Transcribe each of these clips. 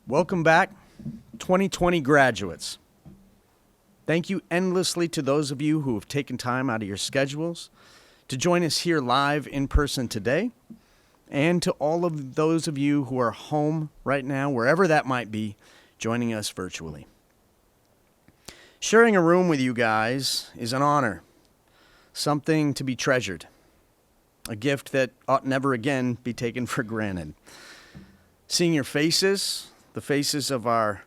Welcome back, 2020 graduates. Thank you endlessly to those of you who have taken time out of your schedules to join us here live in person today, and to all of those of you who are home right now, wherever that might be, joining us virtually. Sharing a room with you guys is an honor, something to be treasured, a gift that ought never again be taken for granted. Seeing your faces, the faces of our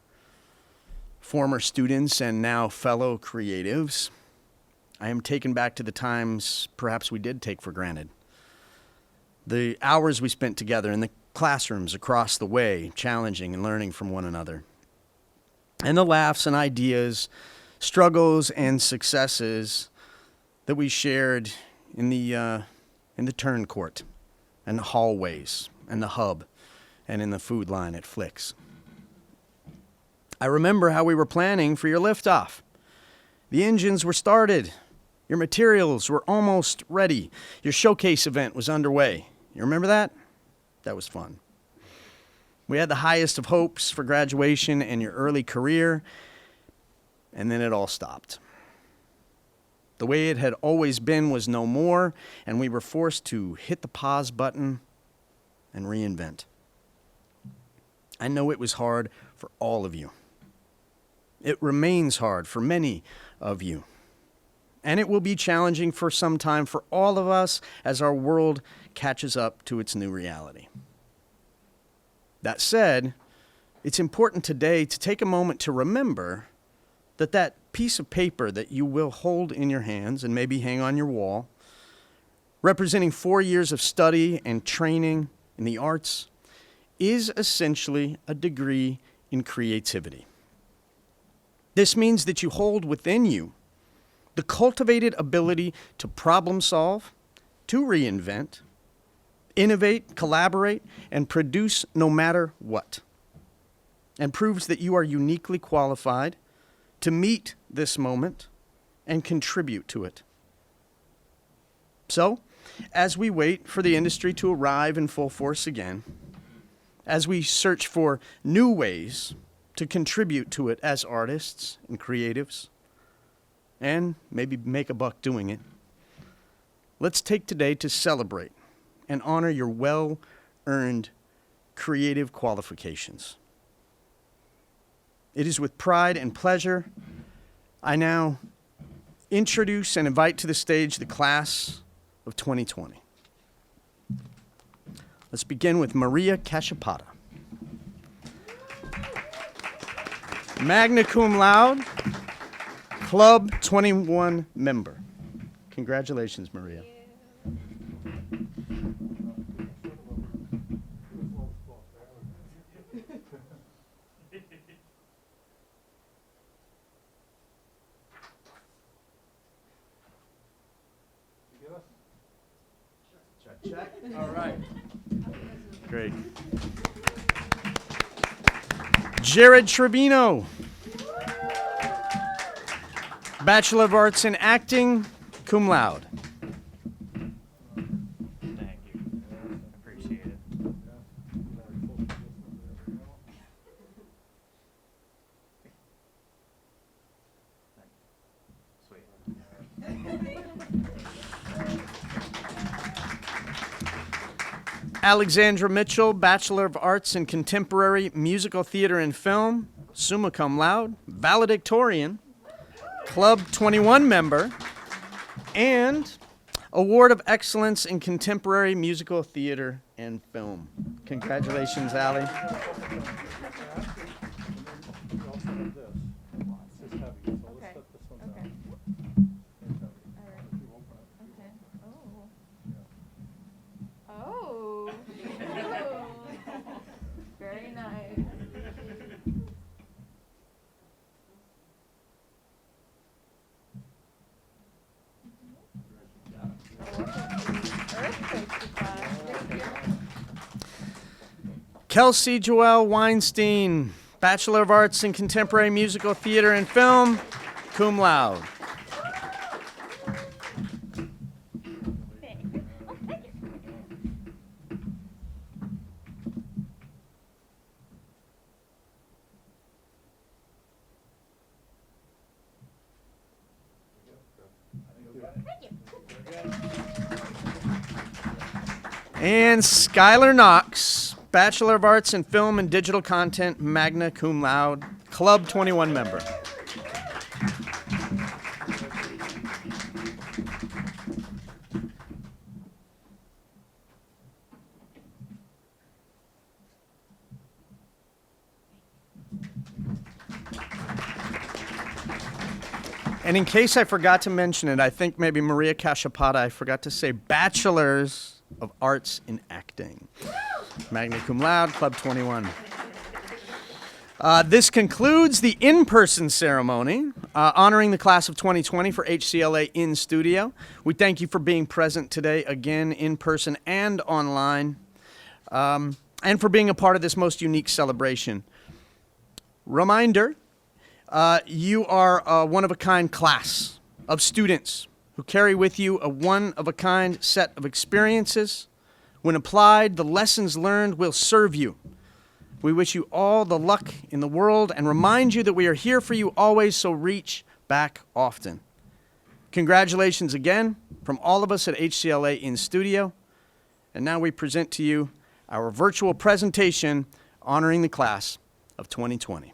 former students and now fellow creatives, I am taken back to the times perhaps we did take for granted. The hours we spent together in the classrooms across the way, challenging and learning from one another. And the laughs and ideas, struggles and successes that we shared in the turn court and the hallways and the hub and in the food line at Flicks. I remember how we were planning for your liftoff. The engines were started. Your materials were almost ready. Your showcase event was underway. You remember that? That was fun. We had the highest of hopes for graduation and your early career, and then it all stopped. The way it had always been was no more, and we were forced to hit the pause button and reinvent. I know it was hard for all of you. It remains hard for many of you. And it will be challenging for some time for all of us as our world catches up to its new reality. That said, it's important today to take a moment to remember that that piece of paper that you will hold in your hands and maybe hang on your wall, representing 4 years of study and training in the arts, is essentially a degree in creativity. This means that you hold within you the cultivated ability to problem solve, to reinvent, innovate, collaborate, and produce no matter what, and proves that you are uniquely qualified to meet this moment and contribute to it. So, as we wait for the industry to arrive in full force again, as we search for new ways to contribute to it as artists and creatives, and maybe make a buck doing it, let's take today to celebrate and honor your well-earned creative qualifications. It is with pride and pleasure I now introduce and invite to the stage the class of 2020. Let's begin with Maria Cachapata. Magna cum laude, Club 21 member. Congratulations, Maria. Check. All right. Great. Jared Trevino. Bachelor of Arts in Acting, cum laude. Thank you. Appreciate it. Sweet. Alexandra Mitchell, Bachelor of Arts in Contemporary Musical Theater and Film, summa cum laude, valedictorian, Club 21 member, and Award of Excellence in Contemporary Musical Theater and Film. Congratulations, Allie. Oh. Very nice. Kelsey Joelle Weinstein, Bachelor of Arts in Contemporary Musical Theater and Film, cum laude. And Skylar Knox, Bachelor of Arts in Film and Digital Content, magna cum laude, Club 21 member. And in case I forgot to mention it, I think maybe Maria Cachapata, I forgot to say Bachelors of Arts in Acting. Magna cum laude, Club 21. This concludes the in-person ceremony honoring the class of 2020 for HCLA in studio. We thank you for being present today, again, in person and online, and for being a part of this most unique celebration. Reminder, you are a one-of-a-kind class of students who carry with you a one-of-a-kind set of experiences. When applied, the lessons learned will serve you. We wish you all the luck in the world and remind you that we are here for you always, so reach back often. Congratulations again from all of us at HCLA in studio. And now we present to you our virtual presentation honoring the class of 2020.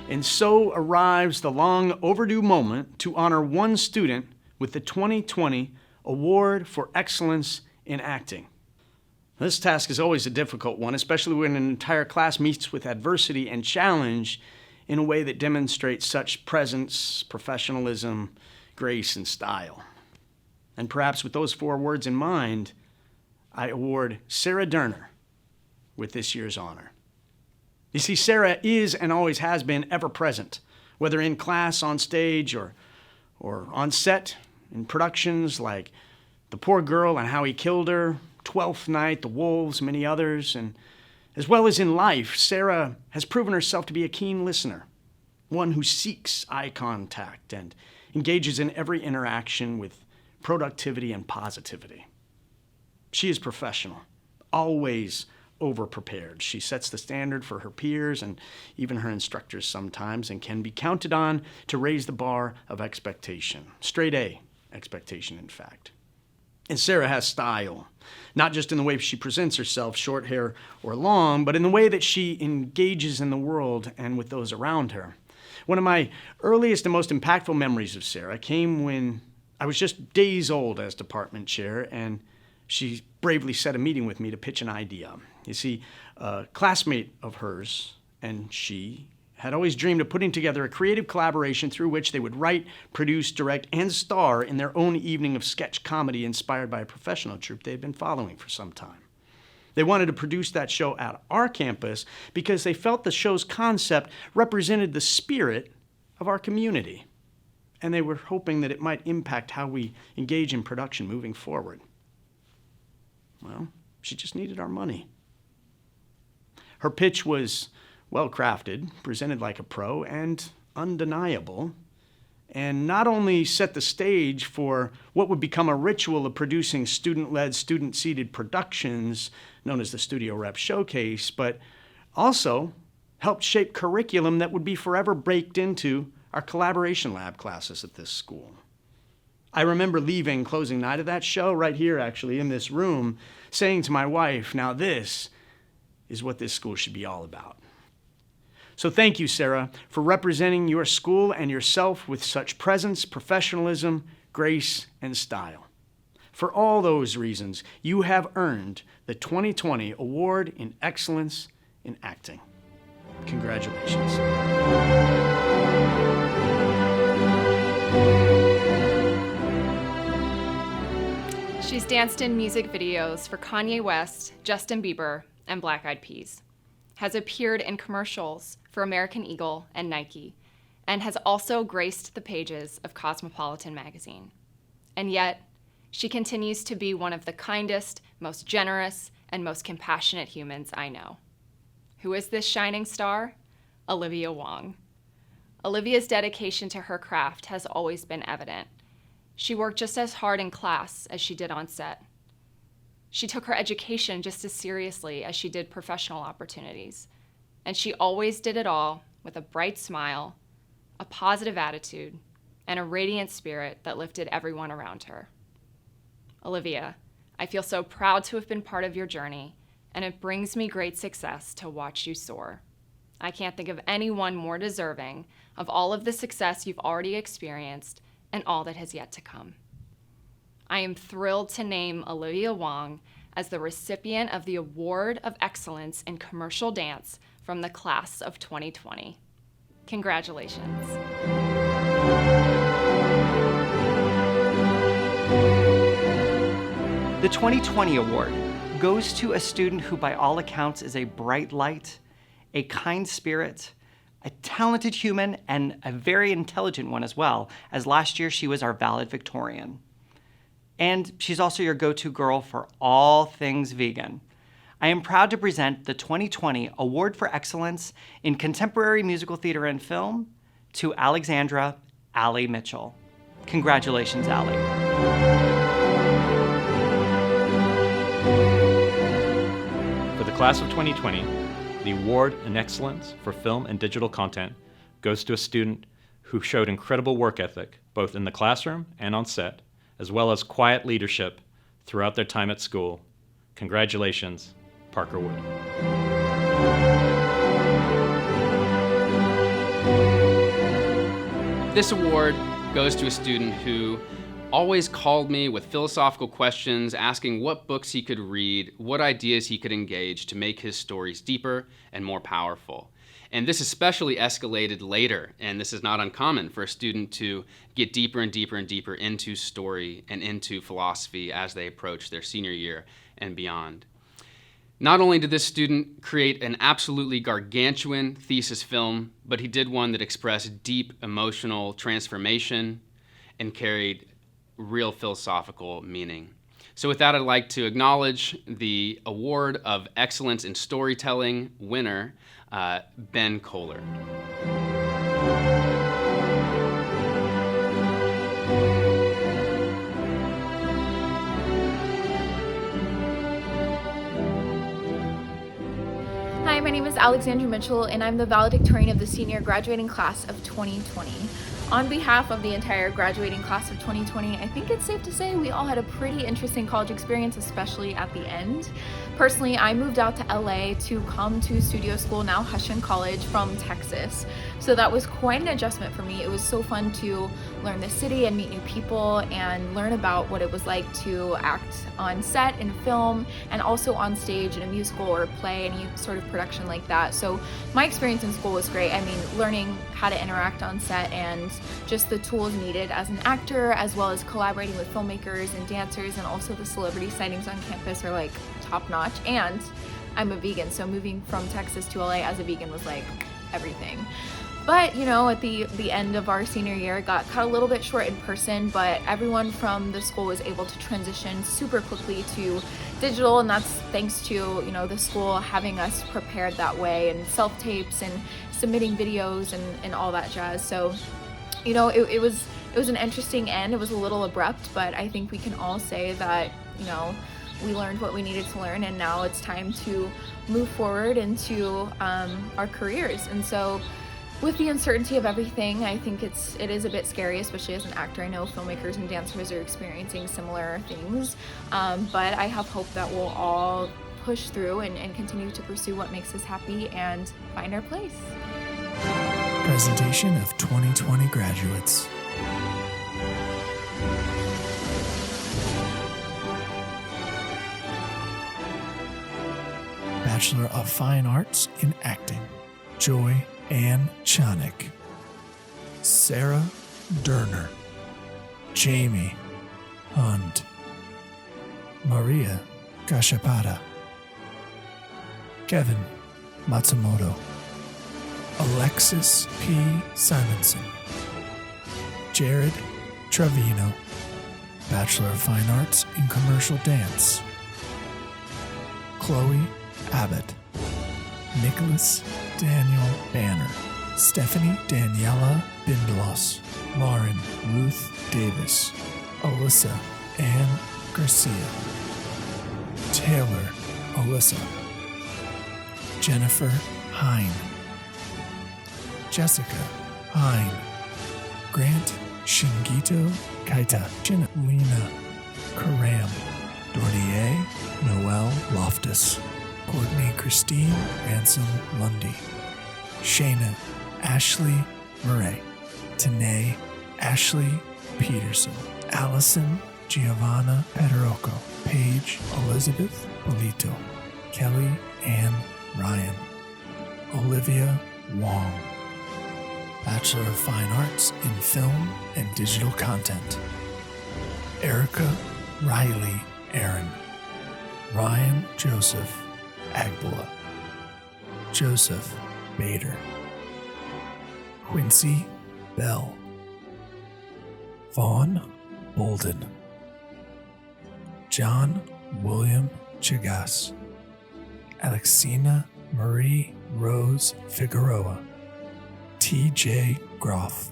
And so arrives the long overdue moment to honor one student with the 2020 Award for Excellence in Acting. This task is always a difficult one, especially when an entire class meets with adversity and challenge in a way that demonstrates such presence, professionalism, grace, and style. And perhaps with those four words in mind, I award Sarah Durner with this year's honor. You see, Sarah is and always has been ever present, whether in class, on stage, or on set, in productions like The Poor Girl and How He Killed Her, Twelfth Night, The Wolves, many others, and as well as in life, Sarah has proven herself to be a keen listener, one who seeks eye contact and engages in every interaction with productivity and positivity. She is professional, always over-prepared. She sets the standard for her peers and even her instructors sometimes, and can be counted on to raise the bar of expectation. Straight A expectation, in fact. And Sarah has style, not just in the way she presents herself, short hair or long, but in the way that she engages in the world and with those around her. One of my earliest and most impactful memories of Sarah came when I was just days old as department chair, and she bravely set a meeting with me to pitch an idea. You see, a classmate of hers and she had always dreamed of putting together a creative collaboration through which they would write, produce, direct, and star in their own evening of sketch comedy inspired by a professional troupe they had been following for some time. They wanted to produce that show at our campus because they felt the show's concept represented the spirit of our community, and they were hoping that it might impact how we engage in production moving forward. Well, she just needed our money. Her pitch was well-crafted, presented like a pro, and undeniable, and not only set the stage for what would become a ritual of producing student-led, student-seated productions known as the Studio Rep Showcase, but also helped shape curriculum that would be forever baked into our collaboration lab classes at this school. I remember leaving closing night of that show, right here actually in this room, saying to my wife, now this is what this school should be all about. So thank you, Sarah, for representing your school and yourself with such presence, professionalism, grace, and style. For all those reasons, you have earned the 2020 Award in Excellence in Acting. Congratulations. She's danced in music videos for Kanye West, Justin Bieber, and Black Eyed Peas, has appeared in commercials for American Eagle and Nike, and has also graced the pages of Cosmopolitan magazine. And yet, she continues to be one of the kindest, most generous, and most compassionate humans I know. Who is this shining star? Olivia Wong. Olivia's dedication to her craft has always been evident. She worked just as hard in class as she did on set. She took her education just as seriously as she did professional opportunities. And she always did it all with a bright smile, a positive attitude, and a radiant spirit that lifted everyone around her. Olivia, I feel so proud to have been part of your journey, and it brings me great success to watch you soar. I can't think of anyone more deserving of all of the success you've already experienced and all that has yet to come. I am thrilled to name Olivia Wong as the recipient of the Award of Excellence in Commercial Dance from the class of 2020. Congratulations. The 2020 award goes to a student who by all accounts is a bright light, a kind spirit, a talented human, and a very intelligent one as well, as last year she was our valedictorian. And she's also your go-to girl for all things vegan. I am proud to present the 2020 Award for Excellence in Contemporary Musical Theater and Film to Alexandra Allie Mitchell. Congratulations, Allie. For the class of 2020, the Award in Excellence for Film and Digital Content goes to a student who showed incredible work ethic, both in the classroom and on set, as well as quiet leadership throughout their time at school. Congratulations, Parker Wood. This award goes to a student who always called me with philosophical questions, asking what books he could read, what ideas he could engage to make his stories deeper and more powerful. And this especially escalated later, and this is not uncommon for a student to get deeper and deeper and deeper into story and into philosophy as they approach their senior year and beyond. Not only did this student create an absolutely gargantuan thesis film, but he did one that expressed deep emotional transformation and carried real philosophical meaning. So with that, I'd like to acknowledge the Award of Excellence in Storytelling winner, Ben Kohler. Hi, my name is Alexandra Mitchell, and I'm the valedictorian of the senior graduating class of 2020. On behalf of the entire graduating class of 2020, I think it's safe to say we all had a pretty interesting college experience, especially at the end. Personally, I moved out to LA to come to studio school, now Hussian College, from Texas. So that was quite an adjustment for me. It was so fun to learn the city and meet new people and learn about what it was like to act on set in a film and also on stage in a musical or a play, any sort of production like that. So my experience in school was great. I mean, learning how to interact on set and just the tools needed as an actor, as well as collaborating with filmmakers and dancers, and also the celebrity sightings on campus are like top notch. And I'm a vegan, so moving from Texas to LA as a vegan was like everything. But you know, at the end of our senior year, it got cut a little bit short in person, but everyone from the school was able to transition super quickly to digital, and that's thanks to, you know, the school having us prepared that way, and self-tapes and submitting videos and all that jazz. So, you know, it was an interesting end. It was a little abrupt, but I think we can all say that, you know, we learned what we needed to learn, and now it's time to move forward into our careers. And so with the uncertainty of everything, I think it is a bit scary, especially as an actor. I know filmmakers and dancers are experiencing similar things, but I have hope that we'll all push through and continue to pursue what makes us happy and find our place. Presentation of 2020 graduates. Bachelor of Fine Arts in Acting, Joy Ann Chanik, Sarah Derner, Jamie Hunt, Maria Gashapada, Kevin Matsumoto, Alexis P. Simonson, Jared Trevino, Bachelor of Fine Arts in Commercial Dance, Chloe Abbott, Nicholas Daniel Banner, Stephanie Daniela Bindelos, Lauren Ruth Davis, Alyssa Ann Garcia, Taylor Alyssa, Jennifer Hine, Jessica Hine, Grant Shingito Kaita, Lena Karam, Dornier Noel Loftus, Courtney Christine Ransom Lundy, Shayna Ashley Murray, Tanae Ashley Peterson, Allison Giovanna Pederoco, Paige Elizabeth Polito, Kelly Ann Ryan, Olivia Wong, Bachelor of Fine Arts in Film and Digital Content, Erica Riley Aaron, Ryan Joseph Agbola, Joseph Bader, Quincy Bell, Vaughn Bolden, John William Chagas, Alexina Marie Rose Figueroa, T.J. Groff,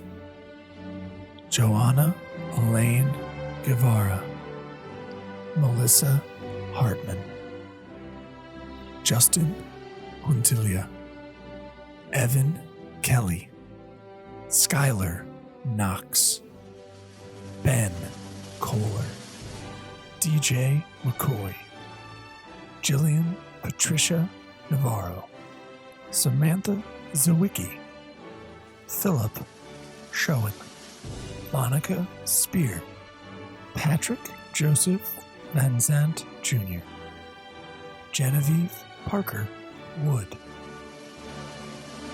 Joanna Elaine Guevara, Melissa Hartman, Justin Huntilia, Evan Kelly, Skylar Knox, Ben Kohler, DJ McCoy, Jillian Patricia Navarro, Samantha Zawicki, Philip Schoen, Monica Spear, Patrick Joseph Van Zandt Jr., Genevieve Parker Wood,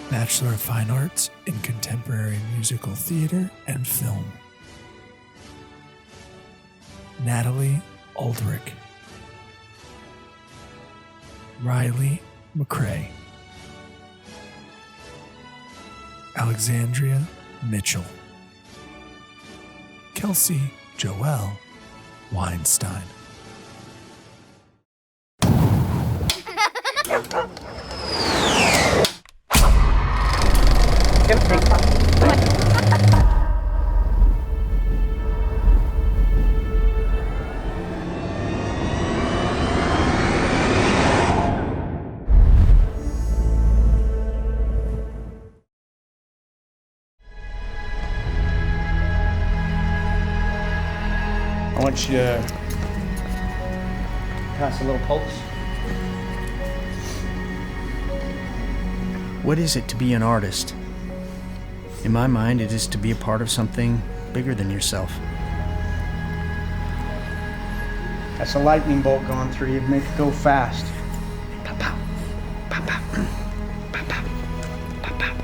Bachelor of Fine Arts in Contemporary Musical Theater and Film, Natalie Aldrich, Riley McCrae, Alexandria Mitchell, Kelsey Joelle Weinstein. I want you to pass a little pulse. What is it to be an artist? In my mind, it is to be a part of something bigger than yourself. That's a lightning bolt going through you. Make it go fast. Pow, pow. Pow, pow. Pow, pow. Pow, pow.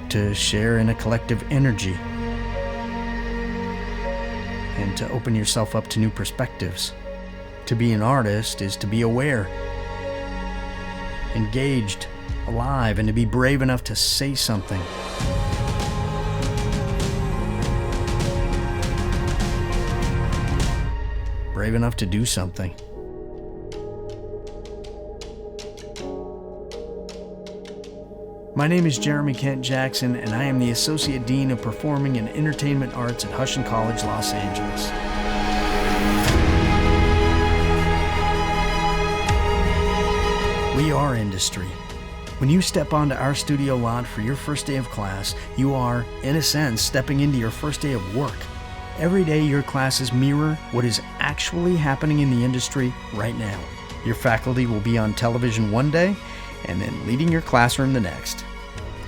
To share in a collective energy. And to open yourself up to new perspectives. To be an artist is to be aware, engaged, alive, and to be brave enough to say something. Brave enough to do something. My name is Jeremy Kent Jackson, and I am the Associate Dean of Performing and Entertainment Arts at Hussian College, Los Angeles. We are industry. When you step onto our studio lot for your first day of class, you are, in a sense, stepping into your first day of work. Every day, your classes mirror what is actually happening in the industry right now. Your faculty will be on television one day, and then leading your classroom the next.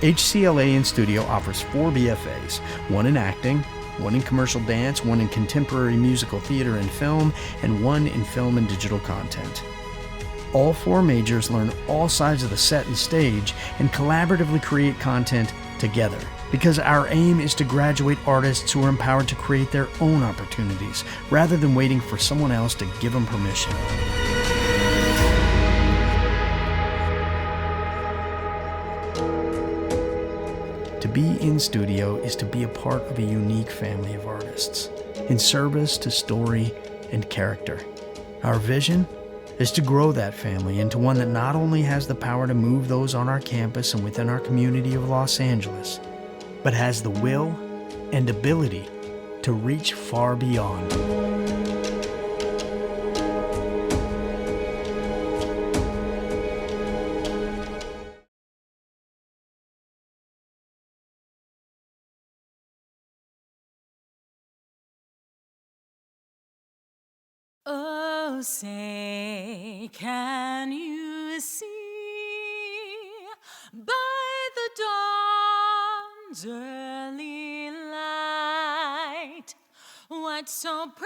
HCLA in Studio offers 4 BFAs, 1 in acting, 1 in commercial dance, 1 in contemporary musical theater and film, and 1 in film and digital content. All 4 majors learn all sides of the set and stage and collaboratively create content together, because our aim is to graduate artists who are empowered to create their own opportunities, rather than waiting for someone else to give them permission. To be in studio is to be a part of a unique family of artists, in service to story and character. Our vision is to grow that family into one that not only has the power to move those on our campus and within our community of Los Angeles, but has the will and ability to reach far beyond. Oh, say, can you see by the dawn's early light what so proudly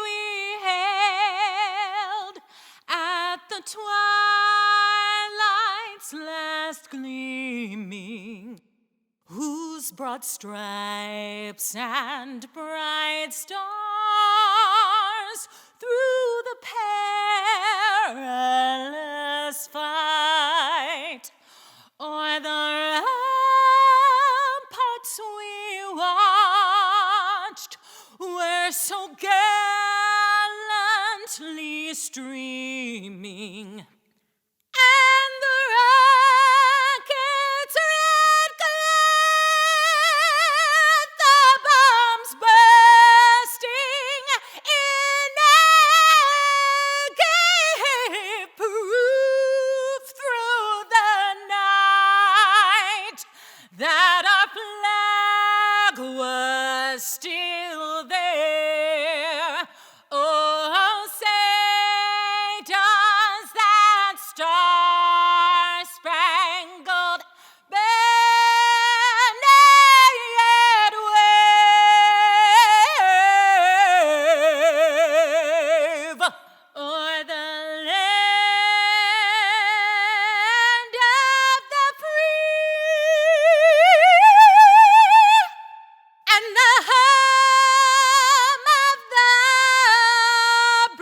we hailed at the twilight's last gleaming, whose broad stripes and bright stars through the perilous fight o'er the ramparts we watched were so gallantly streaming, and the rockets' red glare, the bombs bursting in air, gave proof through the night that our flag was still there. Oh, say does that star-spangled banner yet wave o'er the land of the free and the home of the brave?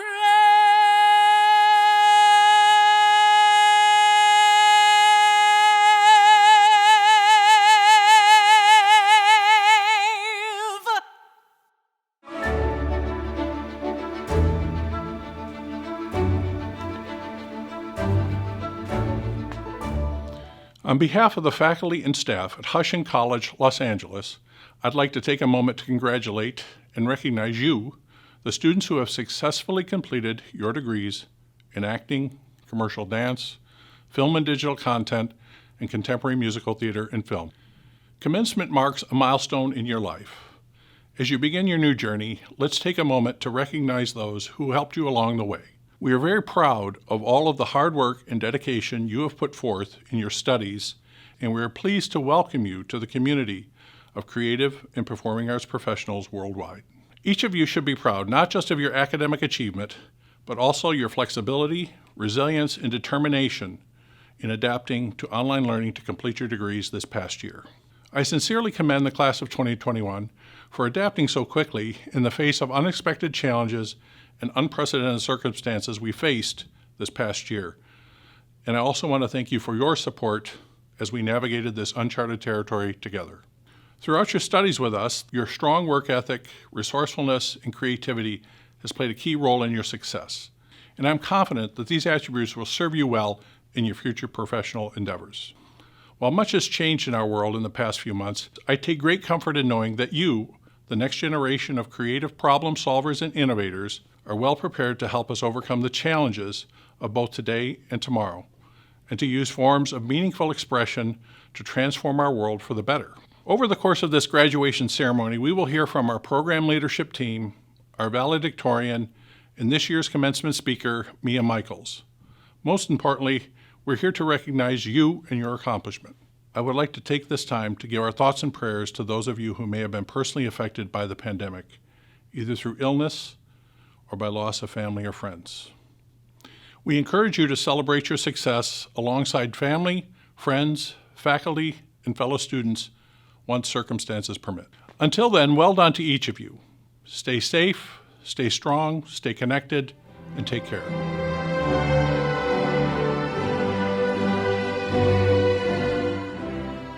On behalf of the faculty and staff at Hussian College, Los Angeles, I'd like to take a moment to congratulate and recognize you, the students who have successfully completed your degrees in acting, commercial dance, film and digital content, and contemporary musical theater and film. Commencement marks a milestone in your life. As you begin your new journey, let's take a moment to recognize those who helped you along the way. We are very proud of all of the hard work and dedication you have put forth in your studies, and we are pleased to welcome you to the community of creative and performing arts professionals worldwide. Each of you should be proud not just of your academic achievement, but also your flexibility, resilience, and determination in adapting to online learning to complete your degrees this past year. I sincerely commend the class of 2021 for adapting so quickly in the face of unexpected challenges and unprecedented circumstances we faced this past year. And I also want to thank you for your support as we navigated this uncharted territory together. Throughout your studies with us, your strong work ethic, resourcefulness, and creativity has played a key role in your success. And I'm confident that these attributes will serve you well in your future professional endeavors. While much has changed in our world in the past few months, I take great comfort in knowing that you, the next generation of creative problem solvers and innovators, are well prepared to help us overcome the challenges of both today and tomorrow, and to use forms of meaningful expression to transform our world for the better. Over the course of this graduation ceremony, we will hear from our program leadership team, our valedictorian, and this year's commencement speaker, Mia Michaels. Most importantly, we're here to recognize you and your accomplishment. I would like to take this time to give our thoughts and prayers to those of you who may have been personally affected by the pandemic, either through illness or by loss of family or friends. We encourage you to celebrate your success alongside family, friends, faculty, and fellow students once circumstances permit. Until then, well done to each of you. Stay safe, stay strong, stay connected, and take care.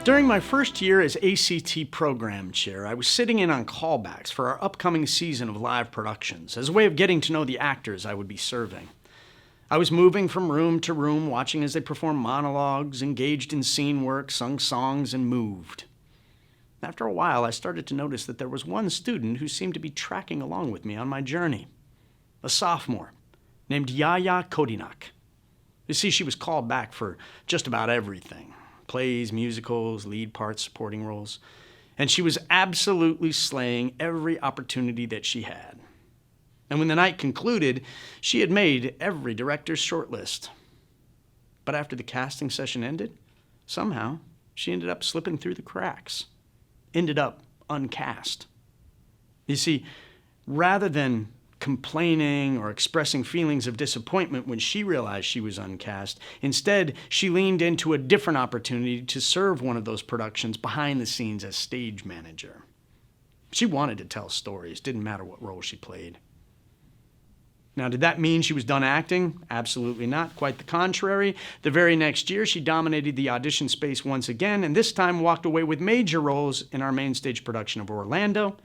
During my first year as ACT program chair, I was sitting in on callbacks for our upcoming season of live productions as a way of getting to know the actors I would be serving. I was moving from room to room, watching as they performed monologues, engaged in scene work, sung songs, and moved. After a while, I started to notice that there was one student who seemed to be tracking along with me on my journey. A sophomore named Yaya Kodinak. You see, she was called back for just about everything. Plays, musicals, lead parts, supporting roles. And she was absolutely slaying every opportunity that she had. And when the night concluded, she had made every director's shortlist. But after the casting session ended, somehow she ended up slipping through the cracks, ended up uncast. You see, rather than complaining or expressing feelings of disappointment when she realized she was uncast, instead, she leaned into a different opportunity to serve one of those productions behind the scenes as stage manager. She wanted to tell stories, didn't matter what role she played. Now, did that mean she was done acting? Absolutely not. Quite the contrary. The very next year, she dominated the audition space once again, and this time walked away with major roles in our main stage production of Orlando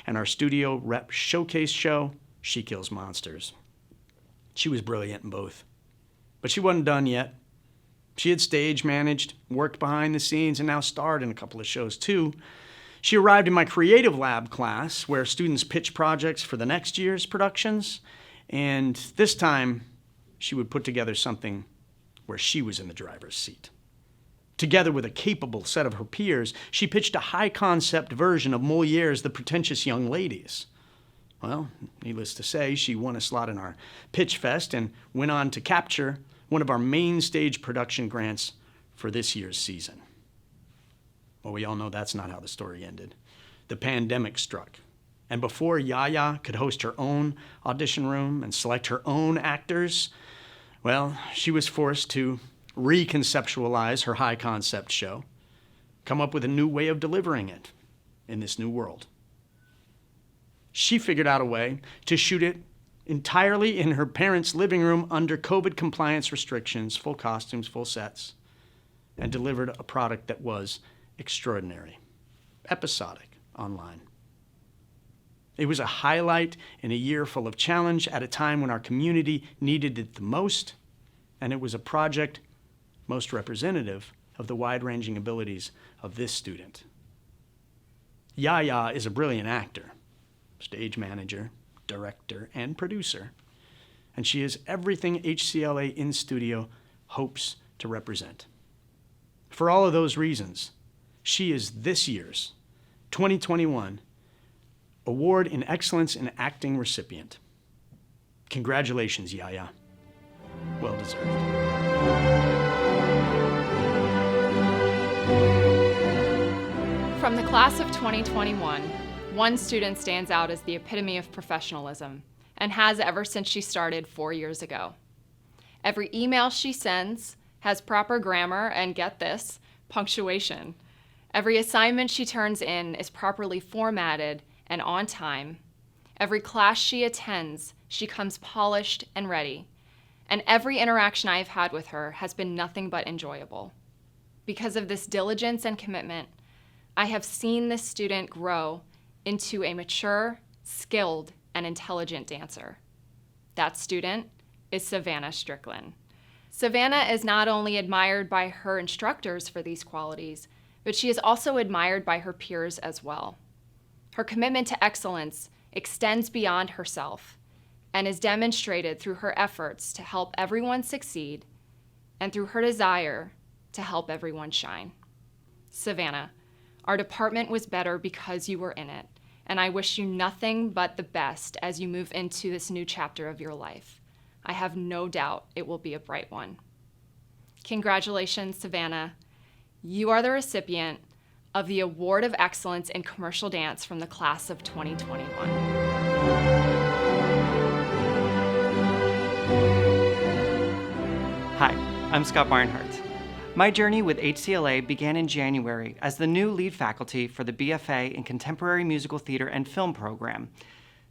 and our studio rep showcase show, She Kills Monsters. She was brilliant in both. But she wasn't done yet. She had stage managed, worked behind the scenes, and now starred in a couple of shows too. She arrived in my creative lab class, where students pitch projects for the next year's productions. And this time, she would put together something where she was in the driver's seat. Together with a capable set of her peers, she pitched a high-concept version of Molière's The Pretentious Young Ladies. Well, needless to say, she won a slot in our Pitch Fest and went on to capture one of our main stage production grants for this year's season. Well, we all know that's not how the story ended. The pandemic struck. And before Yaya could host her own audition room and select her own actors, well, she was forced to reconceptualize her high concept show, come up with a new way of delivering it in this new world. She figured out a way to shoot it entirely in her parents' living room under COVID compliance restrictions, full costumes, full sets, and delivered a product that was extraordinary, episodic, online. It was a highlight in a year full of challenge at a time when our community needed it the most, and it was a project most representative of the wide-ranging abilities of this student. Yaya is a brilliant actor, stage manager, director, and producer, and she is everything HCLA in studio hopes to represent. For all of those reasons, she is this year's 2021 Award in Excellence in Acting recipient. Congratulations, Yaya. Well deserved. From the class of 2021, one student stands out as the epitome of professionalism and has ever since she started 4 years ago. Every email she sends has proper grammar and, get this, punctuation. Every assignment she turns in is properly formatted and on time. Every class she attends, she comes polished and ready. And every interaction I have had with her has been nothing but enjoyable. Because of this diligence and commitment, I have seen this student grow into a mature, skilled, and intelligent dancer. That student is Savannah Strickland. Savannah is not only admired by her instructors for these qualities, but she is also admired by her peers as well. Her commitment to excellence extends beyond herself and is demonstrated through her efforts to help everyone succeed and through her desire to help everyone shine. Savannah, our department was better because you were in it, and I wish you nothing but the best as you move into this new chapter of your life. I have no doubt it will be a bright one. Congratulations, Savannah. You are the recipient of the Award of Excellence in Commercial Dance from the class of 2021. Hi, I'm Scott Barnhart. My journey with HCLA began in January as the new lead faculty for the BFA in Contemporary Musical Theater and Film program.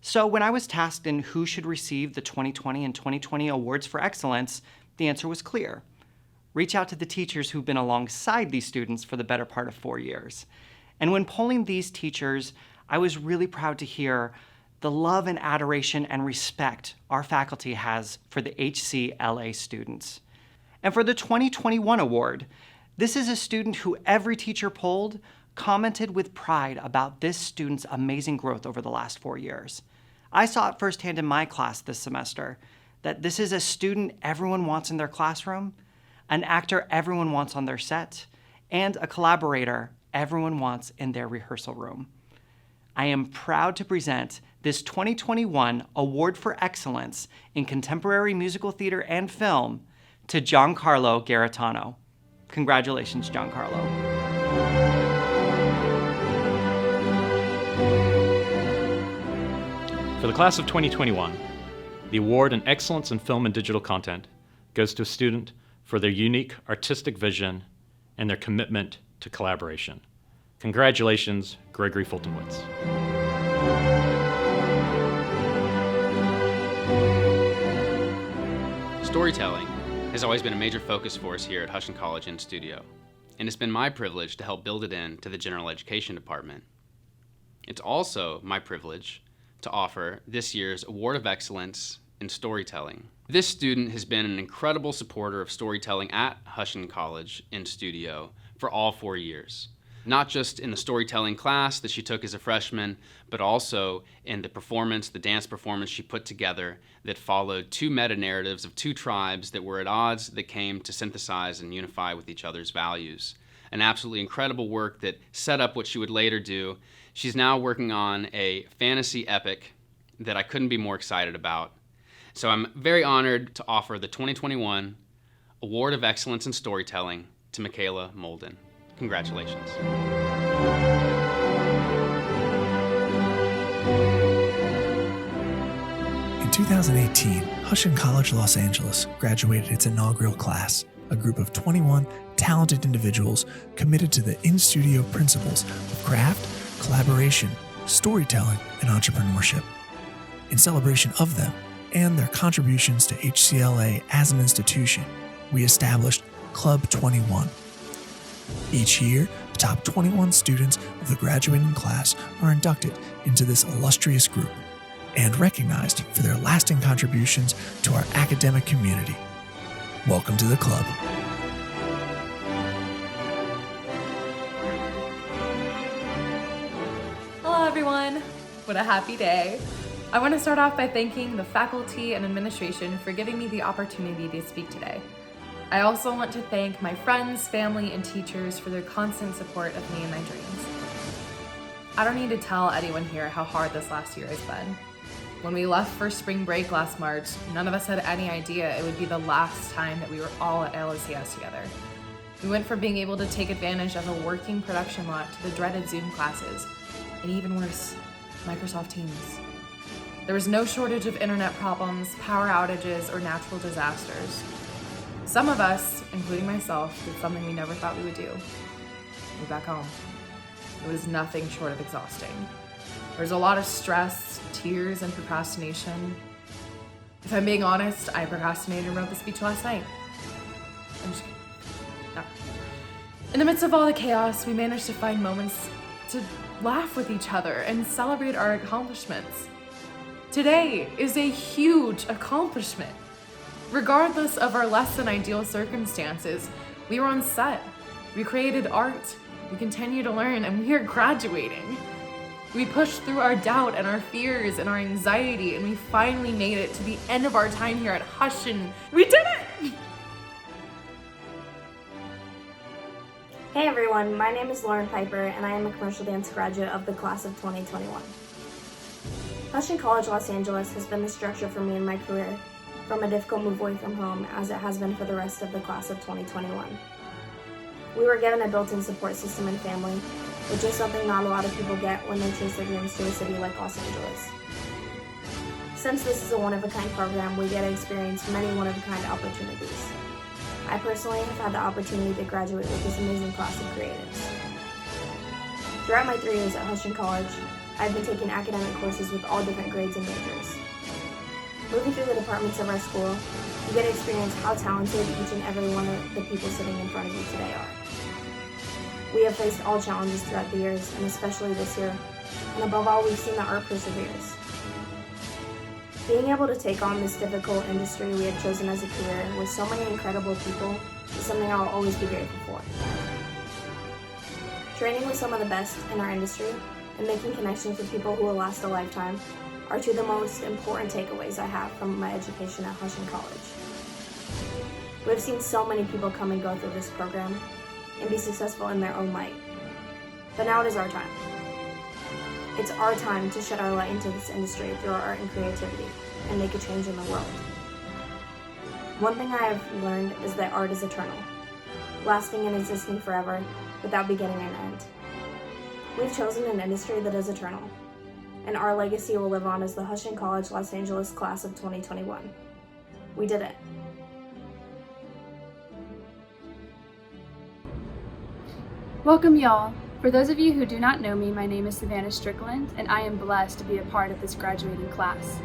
So when I was tasked in who should receive the 2020 and 2020 awards for excellence, the answer was clear. Reach out to the teachers who've been alongside these students for the better part of 4 years. And when polling these teachers, I was really proud to hear the love and adoration and respect our faculty has for the HCLA students. And for the 2021 award, this is a student who every teacher polled commented with pride about this student's amazing growth over the last 4 years. I saw it firsthand in my class this semester, that this is a student everyone wants in their classroom, an actor everyone wants on their set, and a collaborator everyone wants in their rehearsal room. I am proud to present this 2021 Award for Excellence in Contemporary Musical Theater and Film to Giancarlo Garitano. Congratulations, Giancarlo. For the class of 2021, the award in excellence in film and digital content goes to a student for their unique artistic vision and their commitment to collaboration. Congratulations, Gregory Fultonwitz. Storytelling has always been a major focus for us here at Hussian College in Studio, and it's been my privilege to help build it into the General Education Department. It's also my privilege to offer this year's Award of Excellence in Storytelling. This student has been an incredible supporter of storytelling at Hussian College in Studio for all 4 years. Not just in the storytelling class that she took as a freshman, but also in the performance, the dance performance she put together that followed two meta-narratives of two tribes that were at odds that came to synthesize and unify with each other's values. An absolutely incredible work that set up what she would later do. She's now working on a fantasy epic that I couldn't be more excited about. So I'm very honored to offer the 2021 Award of Excellence in Storytelling to Michaela Molden. Congratulations. In 2018, Hussian College Los Angeles graduated its inaugural class, a group of 21 talented individuals committed to the in-studio principles of craft, collaboration, storytelling, and entrepreneurship. In celebration of them and their contributions to HCLA as an institution, we established Club 21. Each year, the top 21 students of the graduating class are inducted into this illustrious group and recognized for their lasting contributions to our academic community. Welcome to the club. Hello everyone! What a happy day. I want to start off by thanking the faculty and administration for giving me the opportunity to speak today. I also want to thank my friends, family, and teachers for their constant support of me and my dreams. I don't need to tell anyone here how hard this last year has been. When we left for spring break last March, none of us had any idea it would be the last time that we were all at LSCS together. We went from being able to take advantage of a working production lot to the dreaded Zoom classes, and even worse, Microsoft Teams. There was no shortage of internet problems, power outages, or natural disasters. Some of us, including myself, did something we never thought we would do. Move back home. It was nothing short of exhausting. There was a lot of stress, tears, and procrastination. If I'm being honest, I procrastinated and wrote the speech last night. I'm just kidding. No. In the midst of all the chaos, we managed to find moments to laugh with each other and celebrate our accomplishments. Today is a huge accomplishment. Regardless of our less than ideal circumstances, we were on set, we created art, we continue to learn, and we are graduating. We pushed through our doubt and our fears and our anxiety, and we finally made it to the end of our time here at Hussian. We did it! Hey everyone, my name is Lauren Piper, and I am a commercial dance graduate of the class of 2021. Hussian College Los Angeles has been the structure for me in my career, from a difficult move away from home as it has been for the rest of the class of 2021. We were given a built-in support system and family, which is something not a lot of people get when they chase their dreams to a city like Los Angeles. Since this is a one-of-a-kind program, we get to experience many one-of-a-kind opportunities. I personally have had the opportunity to graduate with this amazing class of creatives. Throughout my 3 years at Hussian College, I've been taking academic courses with all different grades and majors. Moving through the departments of our school, you get to experience how talented each and every one of the people sitting in front of you today are. We have faced all challenges throughout the years, and especially this year, and above all, we've seen that art perseveres. Being able to take on this difficult industry we have chosen as a career with so many incredible people is something I'll always be grateful for. Training with some of the best in our industry and making connections with people who will last a lifetime are two of the most important takeaways I have from my education at Hussian College. We've seen so many people come and go through this program and be successful in their own light. But now it is our time. It's our time to shed our light into this industry through our art and creativity and make a change in the world. One thing I have learned is that art is eternal, lasting and existing forever without beginning and end. We've chosen an industry that is eternal, and our legacy will live on as the Hussian College Los Angeles class of 2021. We did it. Welcome, y'all. For those of you who do not know me, my name is Savannah Strickland, and I am blessed to be a part of this graduating class.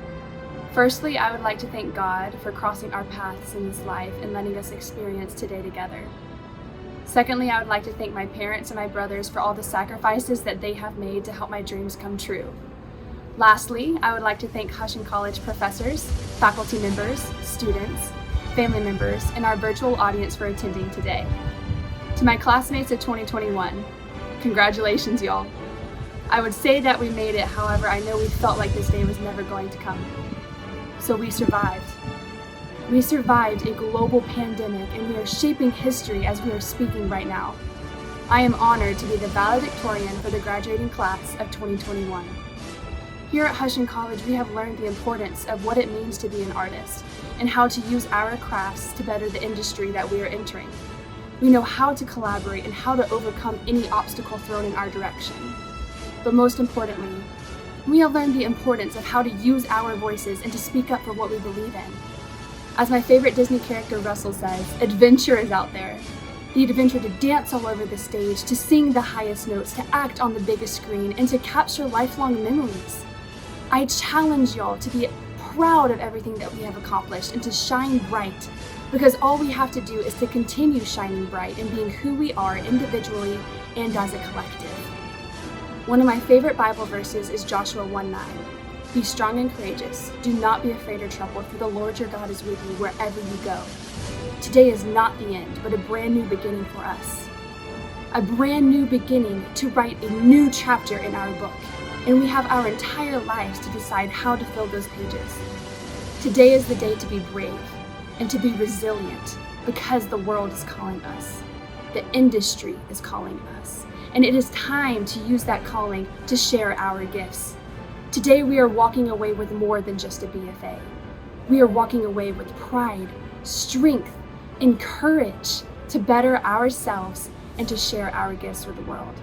Firstly, I would like to thank God for crossing our paths in this life and letting us experience today together. Secondly, I would like to thank my parents and my brothers for all the sacrifices that they have made to help my dreams come true. Lastly, I would like to thank Hussian College professors, faculty members, students, family members, and our virtual audience for attending today. To my classmates of 2021, congratulations, y'all. I would say that we made it, however, I know we felt like this day was never going to come. So we survived. We survived a global pandemic, and we are shaping history as we are speaking right now. I am honored to be the valedictorian for the graduating class of 2021. Here at Hussian College, we have learned the importance of what it means to be an artist and how to use our crafts to better the industry that we are entering. We know how to collaborate and how to overcome any obstacle thrown in our direction. But most importantly, we have learned the importance of how to use our voices and to speak up for what we believe in. As my favorite Disney character Russell says, adventure is out there. The adventure to dance all over the stage, to sing the highest notes, to act on the biggest screen, and to capture lifelong memories. I challenge y'all to be proud of everything that we have accomplished and to shine bright, because all we have to do is to continue shining bright and being who we are individually and as a collective. One of my favorite Bible verses is Joshua 1:9. Be strong and courageous. Do not be afraid or troubled, for the Lord your God is with you wherever you go. Today is not the end, but a brand new beginning for us. A brand new beginning to write a new chapter in our book. And we have our entire lives to decide how to fill those pages. Today is the day to be brave and to be resilient, because the world is calling us. The industry is calling us. And it is time to use that calling to share our gifts. Today we are walking away with more than just a BFA. We are walking away with pride, strength, and courage to better ourselves and to share our gifts with the world.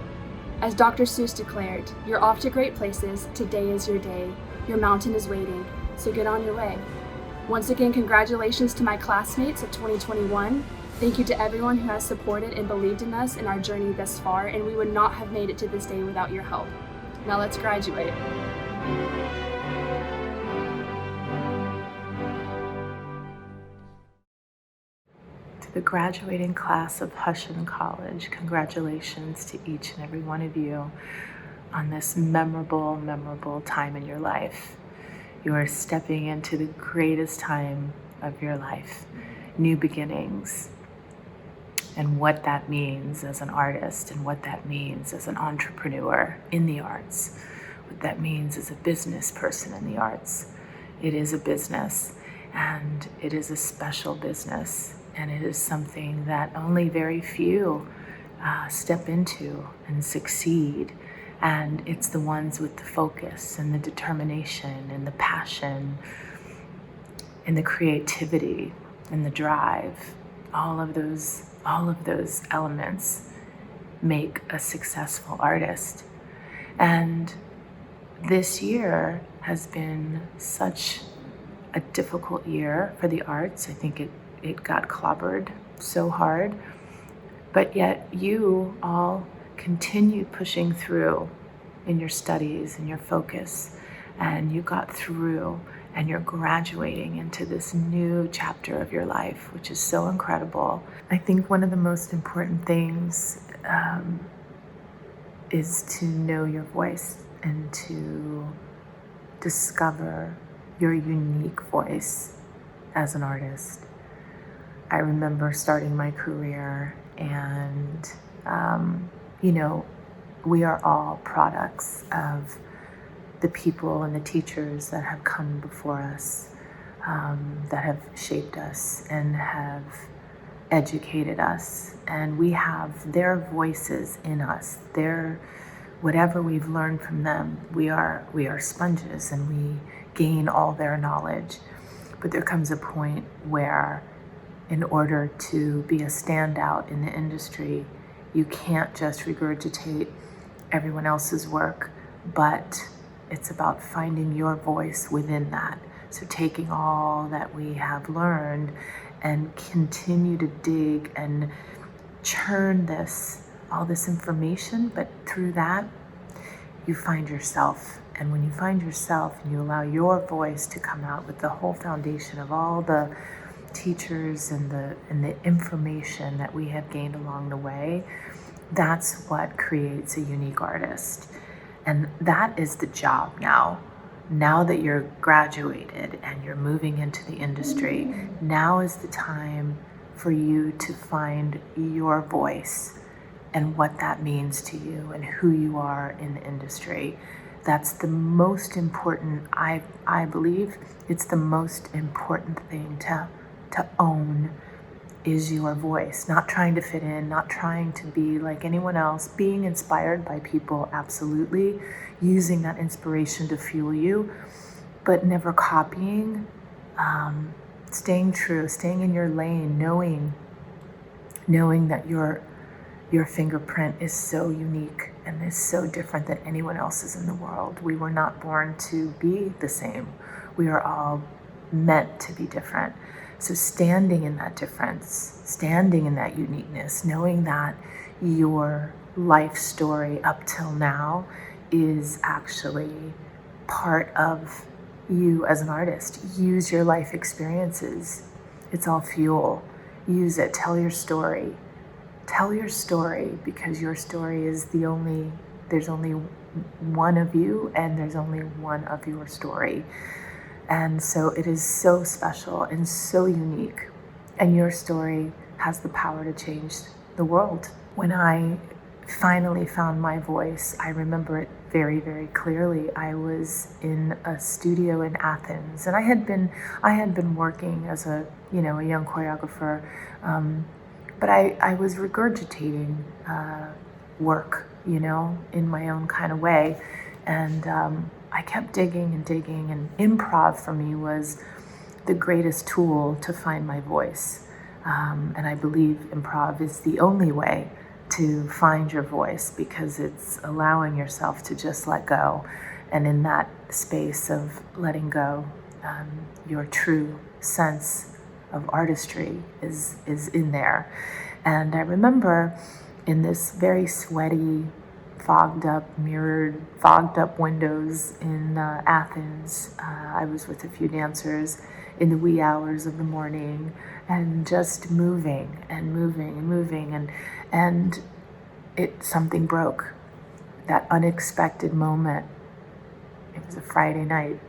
As Dr. Seuss declared, you're off to great places, today is your day, your mountain is waiting, so get on your way. Once again, congratulations to my classmates of 2021. Thank you to everyone who has supported and believed in us in our journey thus far, and we would not have made it to this day without your help. Now let's graduate. To the graduating class of Hussian College, congratulations to each and every one of you on this memorable, memorable time in your life. You are stepping into the greatest time of your life, new beginnings, and what that means as an artist and what that means as an entrepreneur in the arts, what that means as a business person in the arts. It is a business, and it is a special business, and it is something that only very few step into and succeed. And it's the ones with the focus and the determination and the passion and the creativity and the drive. All of those elements make a successful artist. And this year has been such a difficult year for the arts. I think it got clobbered so hard, but yet you all continued pushing through in your studies and your focus, and you got through, and you're graduating into this new chapter of your life, which is so incredible. I think one of the most important things is to know your voice and to discover your unique voice as an artist. I remember starting my career, and we are all products of the people and the teachers that have come before us, that have shaped us and have educated us, and we have their voices in us. whatever we've learned from them, we are sponges and we gain all their knowledge. But there comes a point where in order to be a standout in the industry, you can't just regurgitate everyone else's work, but it's about finding your voice within that. So taking all that we have learned and continue to dig and churn all this information, but through that, you find yourself. And when you find yourself and you allow your voice to come out with the whole foundation of all the teachers and the information that we have gained along the way, that's what creates a unique artist. And that is the job now. Now that you're graduated and you're moving into the industry, now is the time for you to find your voice and what that means to you and who you are in the industry. That's the most important, I believe, it's the most important thing to own is your voice. Not trying to fit in, not trying to be like anyone else, being inspired by people, absolutely, using that inspiration to fuel you, but never copying, staying true, staying in your lane, knowing that your fingerprint is so unique and is so different than anyone else's in the world. We were not born to be the same. We are all meant to be different. So standing in that difference, standing in that uniqueness, knowing that your life story up till now is actually part of you as an artist. Use your life experiences. It's all fuel. Use it. Tell your story. Tell your story, because your story is there's only one of you and there's only one of your story. And so it is so special and so unique. And your story has the power to change the world. When I finally found my voice, I remember it very, very clearly. I was in a studio in Athens, and I had been working as a young choreographer, but I was regurgitating work, in my own kind of way. And I kept digging and digging, and improv for me was the greatest tool to find my voice. And I believe improv is the only way to find your voice, because it's allowing yourself to just let go. And in that space of letting go, your true sense of artistry is in there. And I remember in this very sweaty, fogged up windows in Athens. I was with a few dancers in the wee hours of the morning, and just moving and moving and moving, and something broke. That unexpected moment. It was a Friday night,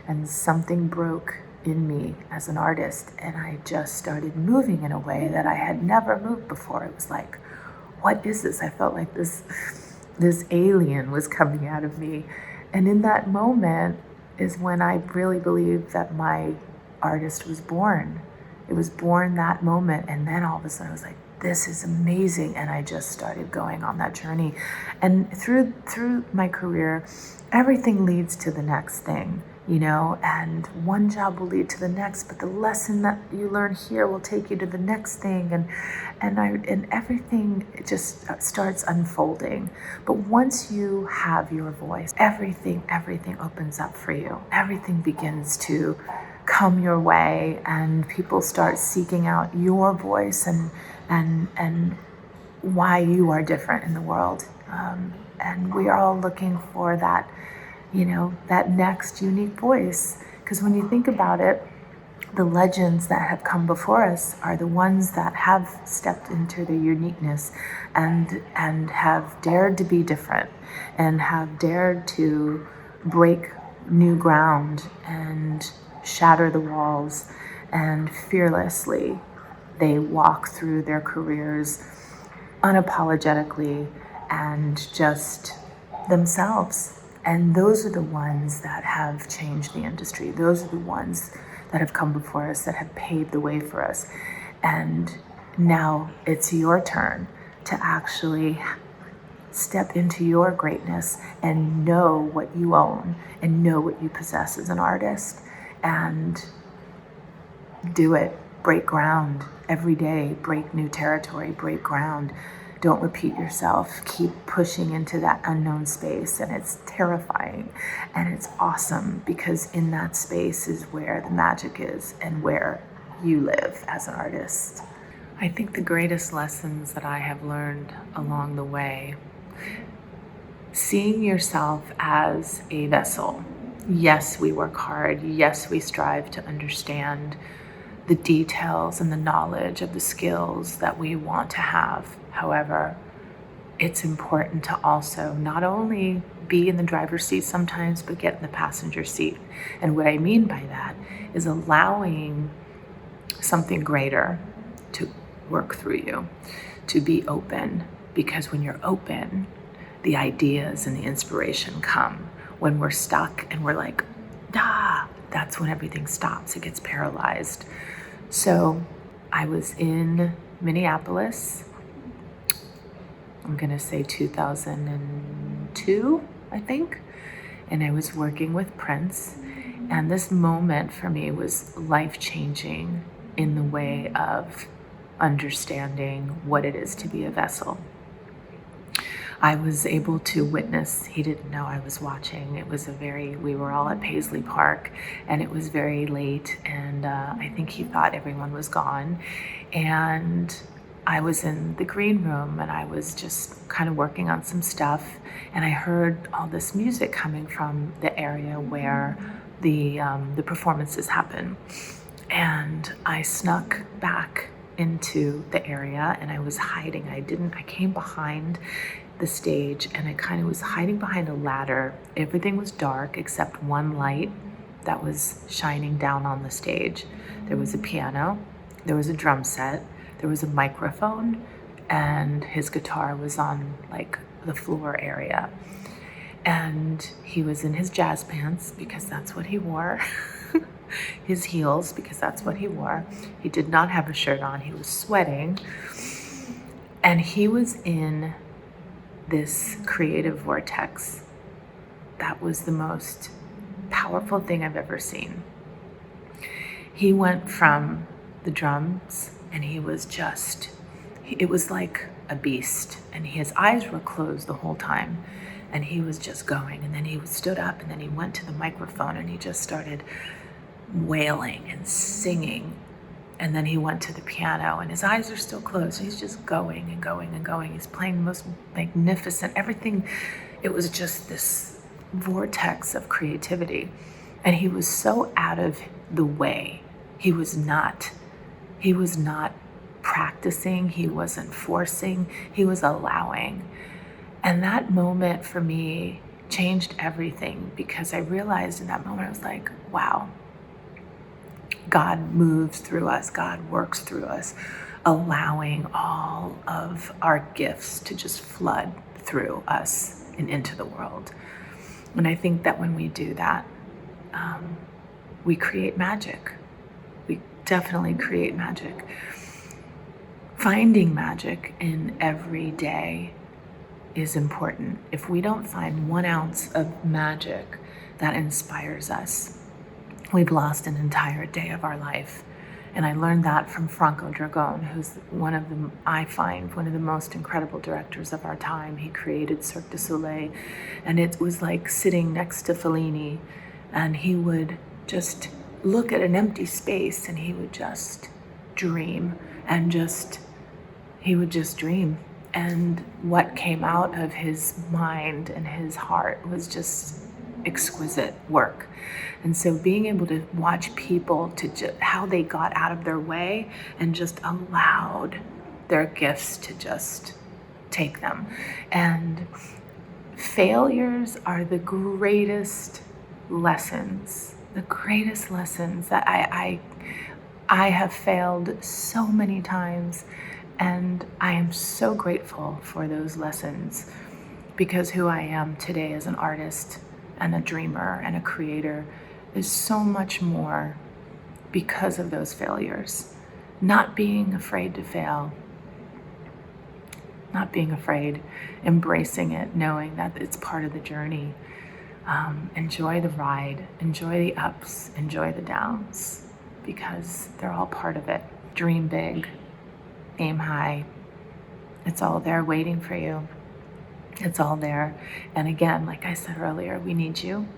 and something broke in me as an artist, and I just started moving in a way that I had never moved before. It was like, what is this? I felt like this alien was coming out of me. And in that moment is when I really believed that my artist was born. It was born that moment. And then all of a sudden I was like, this is amazing. And I just started going on that journey. And through my career, everything leads to the next thing, and one job will lead to the next, but the lesson that you learn here will take you to the next thing. And everything just starts unfolding. But once you have your voice, everything opens up for you. Everything begins to come your way, and people start seeking out your voice and why you are different in the world. And we are all looking for that, that next unique voice. Because when you think about it, the legends that have come before us are the ones that have stepped into their uniqueness and have dared to be different and have dared to break new ground and shatter the walls, and fearlessly they walk through their careers unapologetically and just themselves. And those are the ones that have changed the industry. Those are the ones that have come before us, that have paved the way for us. And now it's your turn to actually step into your greatness and know what you own and know what you possess as an artist, and do it. Break ground every day, break new territory, break ground. Don't repeat yourself. Keep pushing into that unknown space, and it's terrifying and it's awesome, because in that space is where the magic is and where you live as an artist. I think the greatest lessons that I have learned along the way, seeing yourself as a vessel. Yes, we work hard. Yes, we strive to understand the details and the knowledge of the skills that we want to have. However, it's important to also not only be in the driver's seat sometimes, but get in the passenger seat. And what I mean by that is allowing something greater to work through you, to be open. Because when you're open, the ideas and the inspiration come. When we're stuck and we're like, that's when everything stops. It gets paralyzed. So I was in Minneapolis, I'm gonna say 2002, I think. And I was working with Prince. And this moment for me was life-changing in the way of understanding what it is to be a vessel. I was able to witness, he didn't know I was watching. It was we were all at Paisley Park, and it was very late, and I think he thought everyone was gone. And I was in the green room, and I was just kind of working on some stuff, and I heard all this music coming from the area where the performances happen. And I snuck back into the area, and I was hiding. I came behind the stage, and I kind of was hiding behind a ladder. Everything was dark except one light that was shining down on the stage. There was a piano, there was a drum set, there was a microphone, and his guitar was on like the floor area. And he was in his jazz pants, because that's what he wore. His heels, because that's what he wore. He did not have a shirt on. He was sweating. And he was in this creative vortex. That was the most powerful thing I've ever seen. He went from the drums, and he was just, it was like a beast. And his eyes were closed the whole time. And he was just going. And then he stood up, and then he went to the microphone, and he just started wailing and singing. And then he went to the piano, and his eyes are still closed. He's just going and going and going. He's playing the most magnificent, everything. It was just this vortex of creativity. And he was so out of the way. He was not practicing. He wasn't forcing. He was allowing. And that moment for me changed everything, because I realized in that moment, I was like, wow, God moves through us. God works through us, allowing all of our gifts to just flood through us and into the world. And I think that when we do that, we create magic. We definitely create magic. Finding magic in every day is important. If we don't find 1 ounce of magic that inspires us, we've lost an entire day of our life. And I learned that from Franco Dragone, who's I find one of the most incredible directors of our time. He created Cirque du Soleil, and it was like sitting next to Fellini, and he would just look at an empty space, and he would just dream, and he would just dream. And what came out of his mind and his heart was just exquisite work. And so being able to watch people how they got out of their way and just allowed their gifts to just take them. And failures are the greatest lessons that I have failed so many times. And I am so grateful for those lessons, because who I am today as an artist and a dreamer and a creator is so much more because of those failures. Not being afraid to fail, not being afraid, embracing it, knowing that it's part of the journey. Enjoy the ride, enjoy the ups, enjoy the downs, because they're all part of it. Dream big, aim high. It's all there waiting for you. It's all there. And again, like I said earlier, we need you.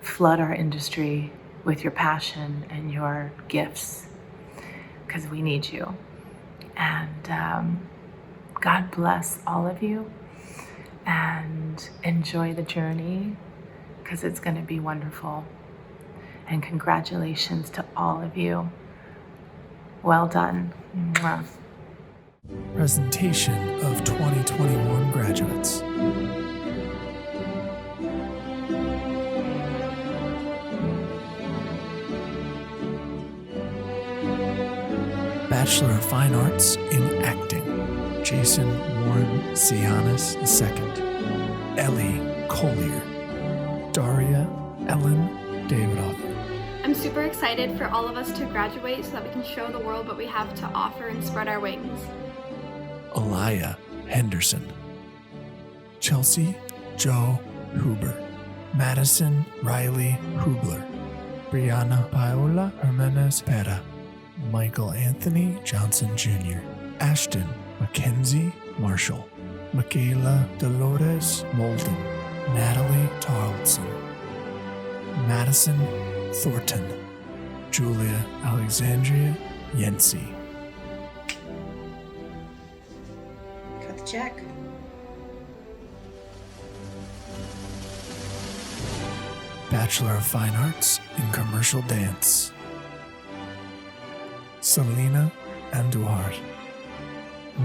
Flood our industry with your passion and your gifts, because we need you. And God bless all of you, and enjoy the journey, because it's going to be wonderful. And congratulations to all of you. Well done. Mwah. Presentation of 2021 graduates. Bachelor of Fine Arts in Acting, Jason Warren Sianis II. Ellie Collier. Daria Ellen Davidoff. I'm super excited for all of us to graduate so that we can show the world what we have to offer and spread our wings. Alaya Henderson. Chelsea Joe Huber. Madison Riley Hubler. Brianna Paola Jimenez Pera. Michael Anthony Johnson Jr. Ashton Mackenzie Marshall. Michaela Dolores Molden. Natalie Tarleton. Madison Thornton. Julia Alexandria Yancey. Cut the check. Bachelor of Fine Arts in Commercial Dance. Selena Andujar.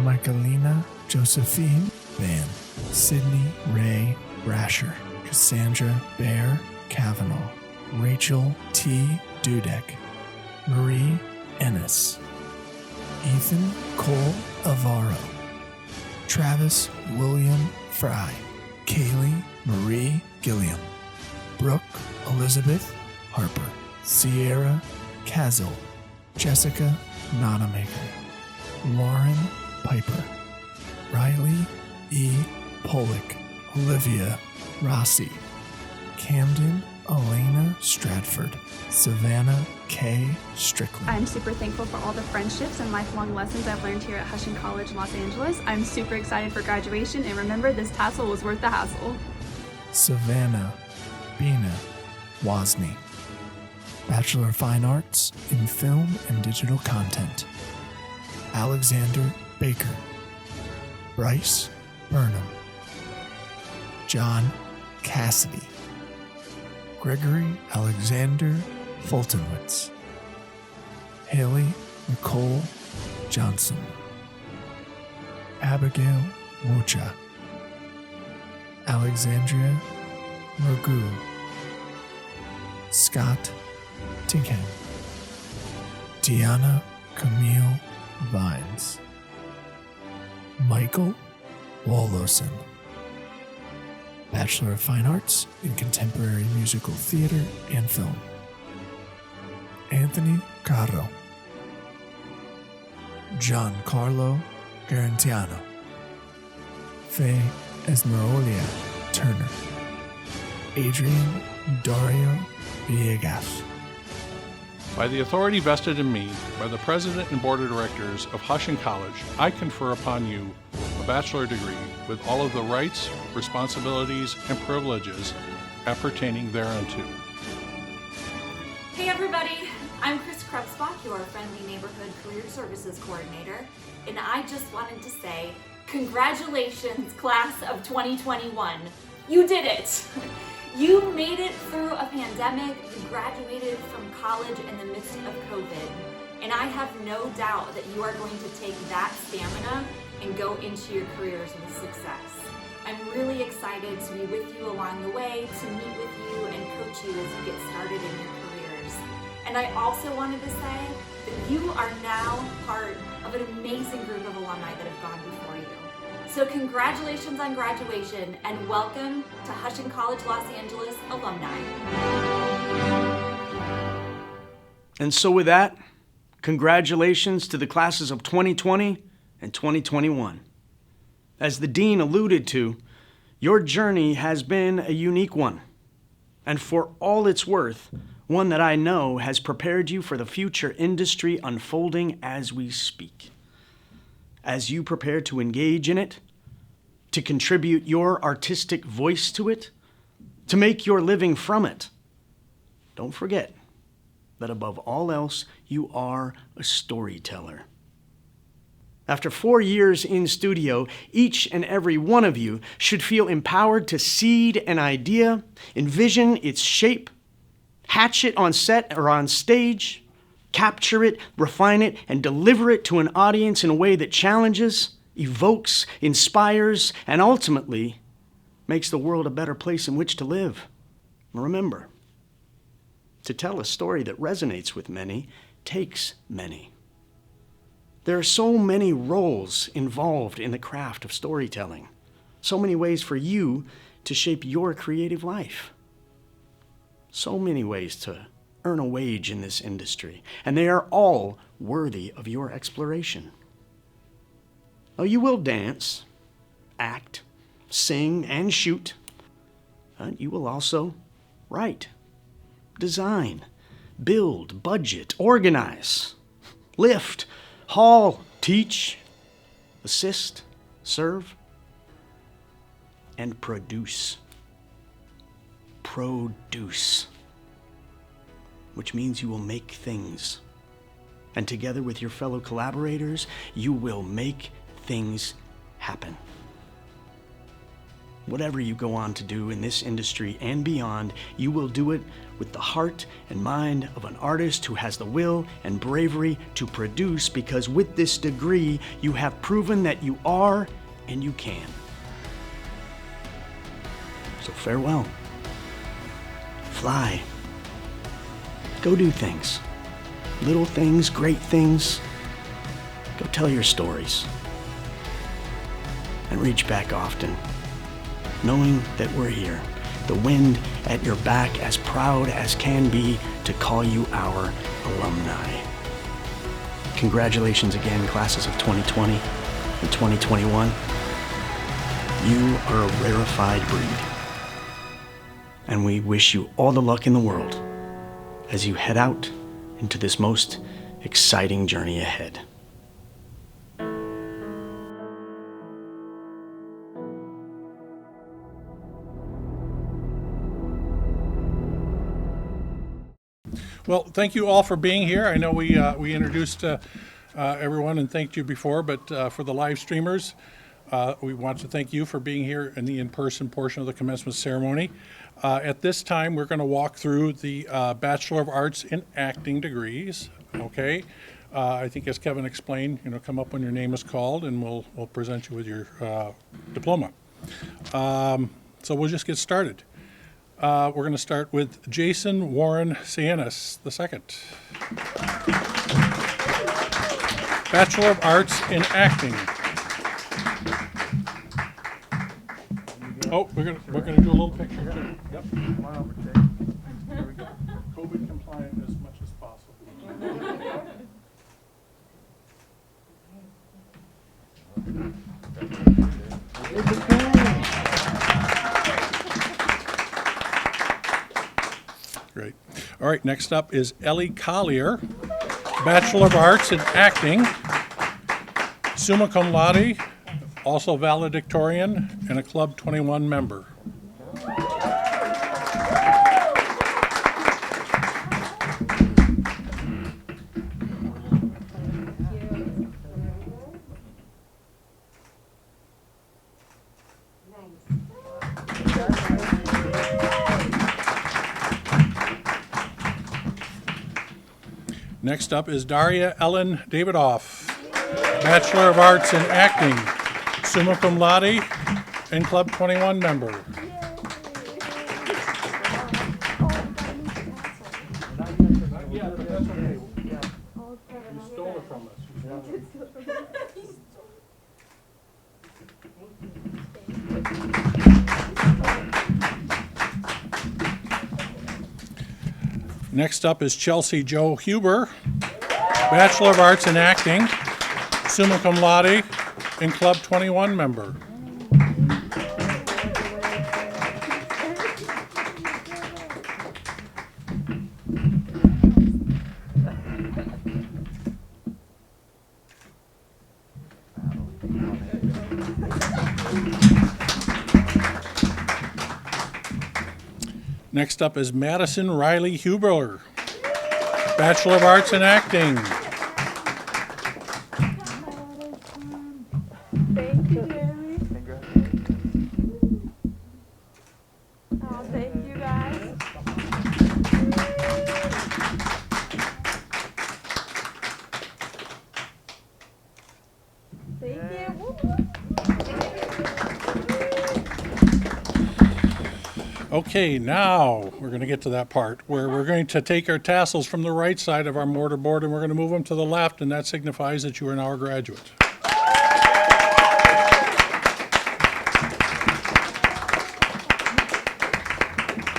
Michaelina Josephine Van. Sydney Ray Brasher. Cassandra Bear Kavanaugh. Rachel T. Dudek. Marie Ennis. Ethan Cole Avaro. Travis William Fry. Kaylee Marie Gilliam. Brooke Elizabeth Harper. Sierra Kazel. Jessica Nonamaker. Lauren Piper. Riley E. Pollock. Olivia Rossi. Camden Elena Stratford. Savannah K. Strickland. I'm super thankful for all the friendships and lifelong lessons I've learned here at Hussian College, Los Angeles. I'm super excited for graduation, and remember, this tassel was worth the hassle. Savannah Bina Wozni. Bachelor of Fine Arts in Film and Digital Content. Alexander Baker. Bryce Burnham. John Cassidy. Gregory Alexander Fultonwitz. Haley Nicole Johnson. Abigail Mucha. Alexandria Mergu. Scott Tinkham. Deanna Camille Vines. Michael Woloson. Bachelor of Fine Arts in Contemporary Musical Theater and Film. Anthony Carro. Giancarlo Garantiano. Faye Esmerolia Turner. Adrian Dario Villegas. By the authority vested in me by the President and Board of Directors of Hussian College, I confer upon you a bachelor degree with all of the rights, responsibilities, and privileges appertaining thereunto. Hey everybody, I'm Chris Krebsbach, your friendly neighborhood career services coordinator, and I just wanted to say, congratulations, class of 2021. You did it! You made it through a pandemic, you graduated from college in the midst of COVID, and I have no doubt that you are going to take that stamina and go into your careers with success. I'm really excited to be with you along the way, to meet with you and coach you as you get started in your careers. And I also wanted to say that you are now part of an amazing group of alumni that have gone before you. So congratulations on graduation and welcome to Hussian College Los Angeles alumni. And so with that, congratulations to the classes of 2020 and 2021. As the dean alluded to, your journey has been a unique one, and for all it's worth, one that I know has prepared you for the future industry unfolding as we speak. As you prepare to engage in it, to contribute your artistic voice to it, to make your living from it, don't forget that above all else, you are a storyteller. After 4 years in studio, each and every one of you should feel empowered to seed an idea, envision its shape, hatch it on set or on stage, capture it, refine it, and deliver it to an audience in a way that challenges, evokes, inspires, and ultimately makes the world a better place in which to live. Remember, to tell a story that resonates with many takes many. There are so many roles involved in the craft of storytelling, so many ways for you to shape your creative life, so many ways to earn a wage in this industry, and they are all worthy of your exploration. Oh, you will dance, act, sing, and shoot. You will also write, design, build, budget, organize, lift, haul, teach, assist, serve, and produce. Produce. Which means you will make things. And together with your fellow collaborators, you will make things happen. Whatever you go on to do in this industry and beyond, you will do it with the heart and mind of an artist who has the will and bravery to produce, because with this degree, you have proven that you are and you can. So farewell. Fly. Go do things. Little things, great things. Go tell your stories. And reach back often, knowing that we're here, the wind at your back, as proud as can be to call you our alumni. Congratulations again, classes of 2020 and 2021. You are a rarefied breed. And we wish you all the luck in the world as you head out into this most exciting journey ahead. Well, thank you all for being here. I know we introduced everyone and thanked you before, but for the live streamers, we want to thank you for being here in the in-person portion of the commencement ceremony. At this time, we're going to walk through the Bachelor of Arts in Acting degrees. Okay, I think as Kevin explained, come up when your name is called, and we'll present you with your diploma. So we'll just get started. We're going to start with Jason Warren Cianis II. Bachelor of Arts in Acting. Oh, we're gonna do a little picture too. Yep. Come on over, Jay. There we go. COVID compliant as much as possible. Great. All right, next up is Ellie Collier, Bachelor of Arts in Acting, summa cum laude, also valedictorian, and a Club 21 member. Next up is Daria Ellen Davidoff, Bachelor of Arts in Acting, summa cum laude, and Club 21 member. You stole it from us. Next up is Chelsea Jo Huber, Bachelor of Arts in Acting, summa cum laude, and Club 21 member. Next up is Madison Riley Huber, Bachelor of Arts in Acting. Thank you, Jeremy. Oh, thank you, guys. Thank you. Okay, now we're going to get to that part where we're going to take our tassels from the right side of our mortarboard and we're going to move them to the left, and that signifies that you are now a graduate.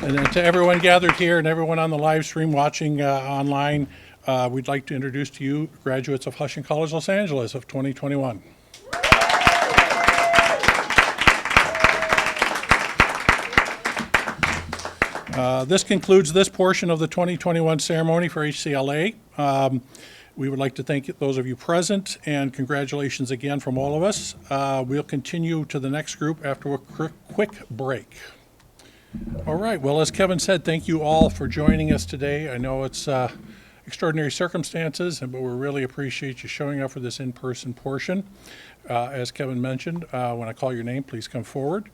And then to everyone gathered here and everyone on the live stream watching online, we'd like to introduce to you graduates of Hussian College Los Angeles of 2021. This concludes this portion of the 2021 ceremony for HCLA. We would like to thank those of you present, and congratulations again from all of us. We'll continue to the next group after a quick break. All right, well, as Kevin said, thank you all for joining us today. I know it's extraordinary circumstances, but we really appreciate you showing up for this in-person portion. As Kevin mentioned, when I call your name, please come forward,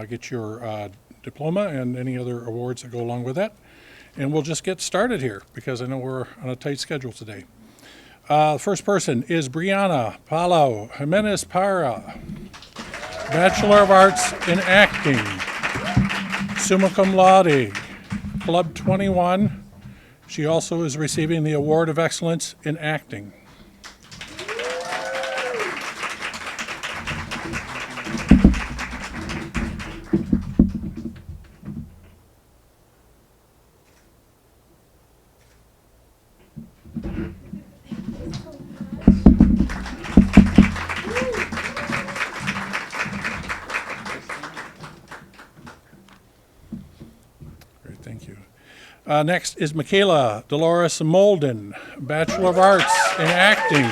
get your diploma and any other awards that go along with that. And we'll just get started here because I know we're on a tight schedule today. The first person is Brianna Paulo Jimenez Parra, Bachelor of Arts in Acting, summa cum laude, Club 21. She also is receiving the Award of Excellence in Acting. Next is Michaela Dolores Molden, Bachelor of Arts in Acting.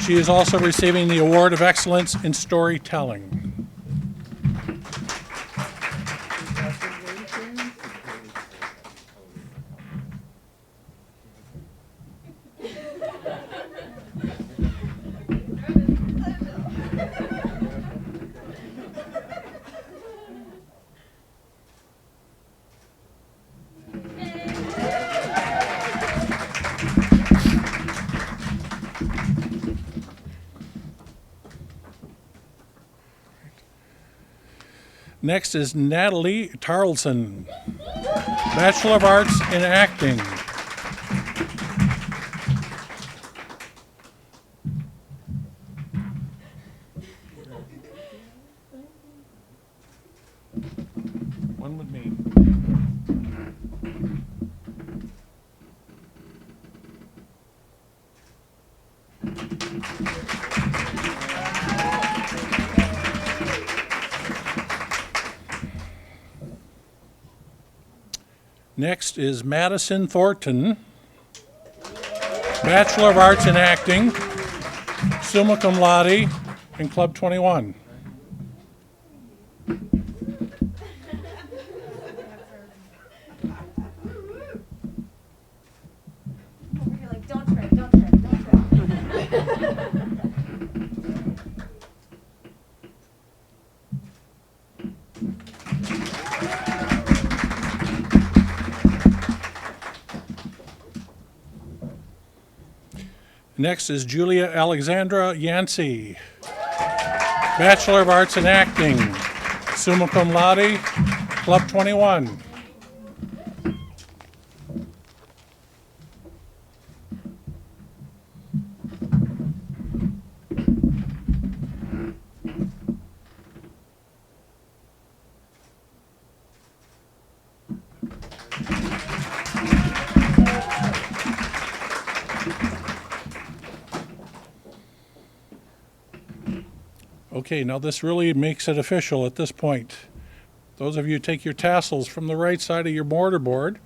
She is also receiving the Award of Excellence in Storytelling. Next is Natalie Tarlson, Bachelor of Arts in Acting. One with me. Next is Madison Thornton, Bachelor of Arts in Acting, summa cum laude, in Club 21. Next is Julia Alexandra Yancey, Bachelor of Arts in Acting, summa cum laude, Club 21. Okay, now this really makes it official at this point. Those of you take your tassels from the right side of your mortarboard,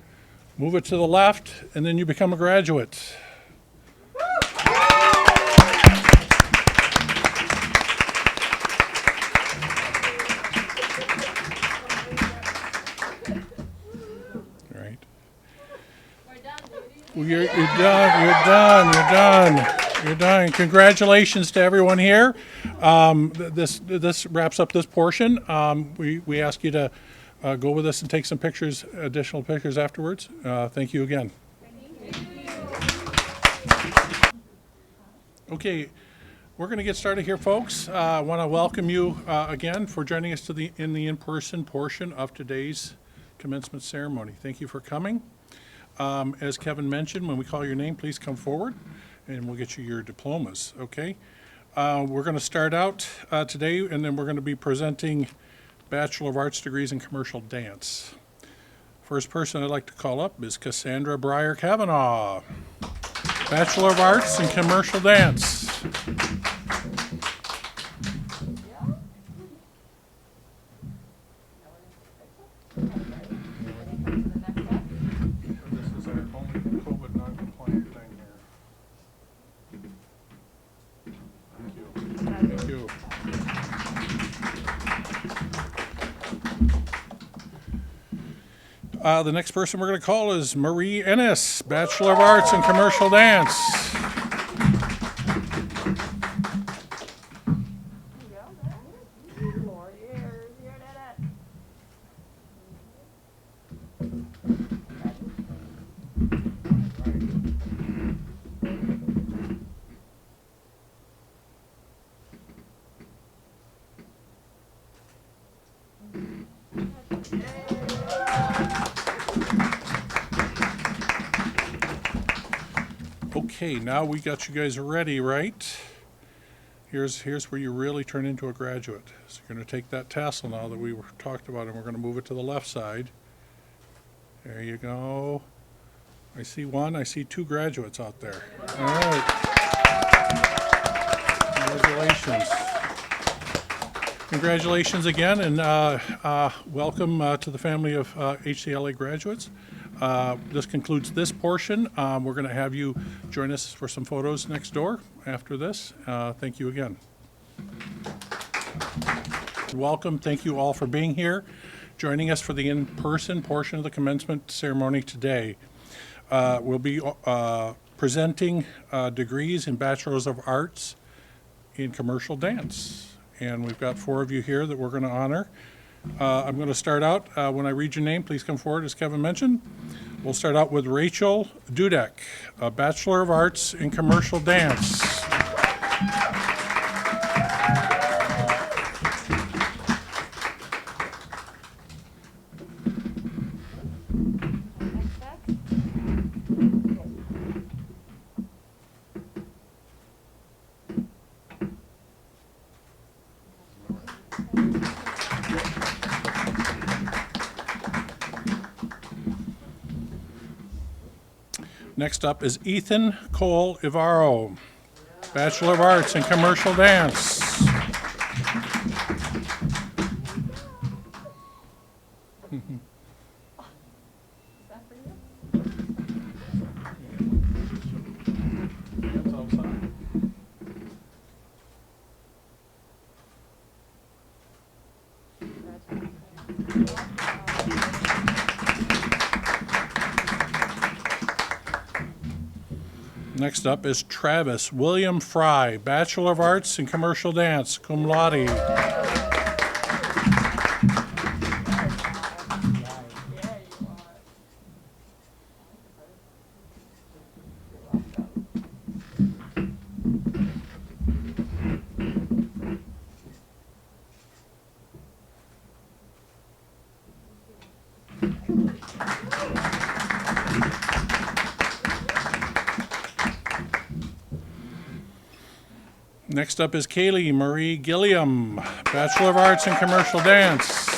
move it to the left, and then you become a graduate. Right. You're done. Congratulations to everyone here. This wraps up this portion. We ask you to go with us and take some pictures, additional pictures afterwards. Thank you again. Okay, we're going to get started here, folks. I want to welcome you again for joining us in the in-person portion of today's commencement ceremony. Thank you for coming. As Kevin mentioned, when we call your name, please come forward and we'll get you your diplomas, okay? We're going to start out today, and then we're going to be presenting Bachelor of Arts degrees in commercial dance. First person I'd like to call up is Cassandra Breyer Kavanaugh, Bachelor of Arts in commercial dance. The next person we're going to call is Marie Ennis, Bachelor of Arts in Commercial Dance. Okay, now we got you guys ready, right? Here's where you really turn into a graduate. So you're going to take that tassel now that we talked about, and we're going to move it to the left side. There you go. I see one. I see two graduates out there. All right. Congratulations. Congratulations again, and welcome to the family of HCLA graduates. This concludes this portion. We're going to have you join us for some photos next door after this. Thank you again. Welcome. Thank you all for being here, joining us for the in-person portion of the commencement ceremony today. We'll be presenting degrees in Bachelors of Arts in Commercial Dance. And we've got 4 of you here that we're going to honor. I'm going to start out. When I read your name, please come forward, as Kevin mentioned. We'll start out with Rachel Dudek, a Bachelor of Arts in Commercial Dance. Next up is Ethan Cole Ivaro, Bachelor of Arts in Commercial Dance. Next up is Travis William Fry, Bachelor of Arts in Commercial Dance, cum laude. Next up is Kaylee Marie Gilliam, Bachelor of Arts in Commercial Dance.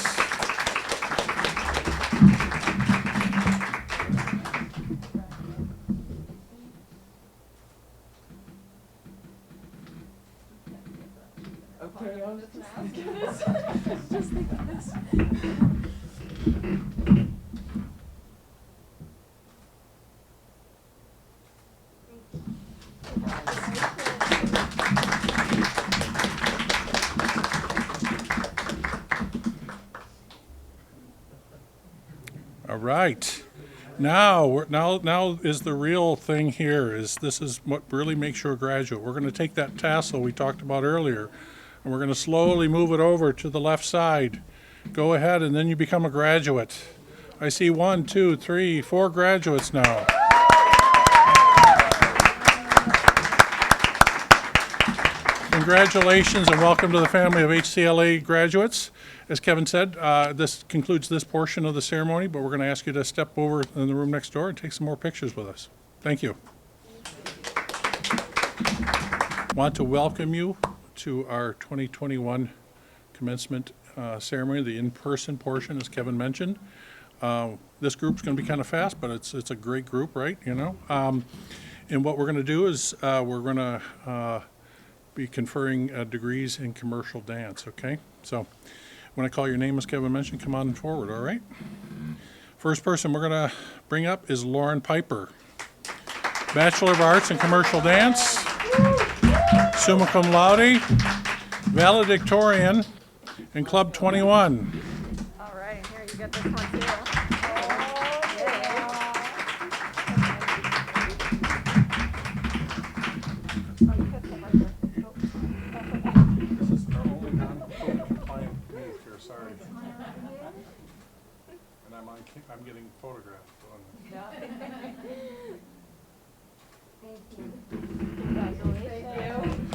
Okay, on the All right. Now is the real thing here. This is what really makes you a graduate. We're going to take that tassel we talked about earlier, and we're going to slowly move it over to the left side. Go ahead, and then you become a graduate. I see 1, 2, 3, 4 graduates now. Congratulations and welcome to the family of HCLA graduates. As Kevin said, this concludes this portion of the ceremony, but we're going to ask you to step over in the room next door and take some more pictures with us. Thank you. I want to welcome you to our 2021 commencement ceremony, the in-person portion, as Kevin mentioned. This group's going to be kind of fast, but it's a great group, right? You know. And what we're going to do is we're going to be conferring degrees in commercial dance. Okay, so when I call your name, as Kevin mentioned, come on forward. All right. First person we're going to bring up is Lauren Piper, Bachelor of Arts in Commercial Dance, summa cum laude, valedictorian in Club 21. All right, here, you get this one too. Sorry. And I'm getting photographed. Thank you. Congratulations.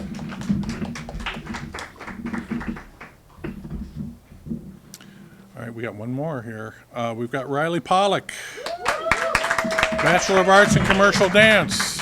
All right, we got one more here. We've got Riley Pollock, Bachelor of Arts in Commercial Dance.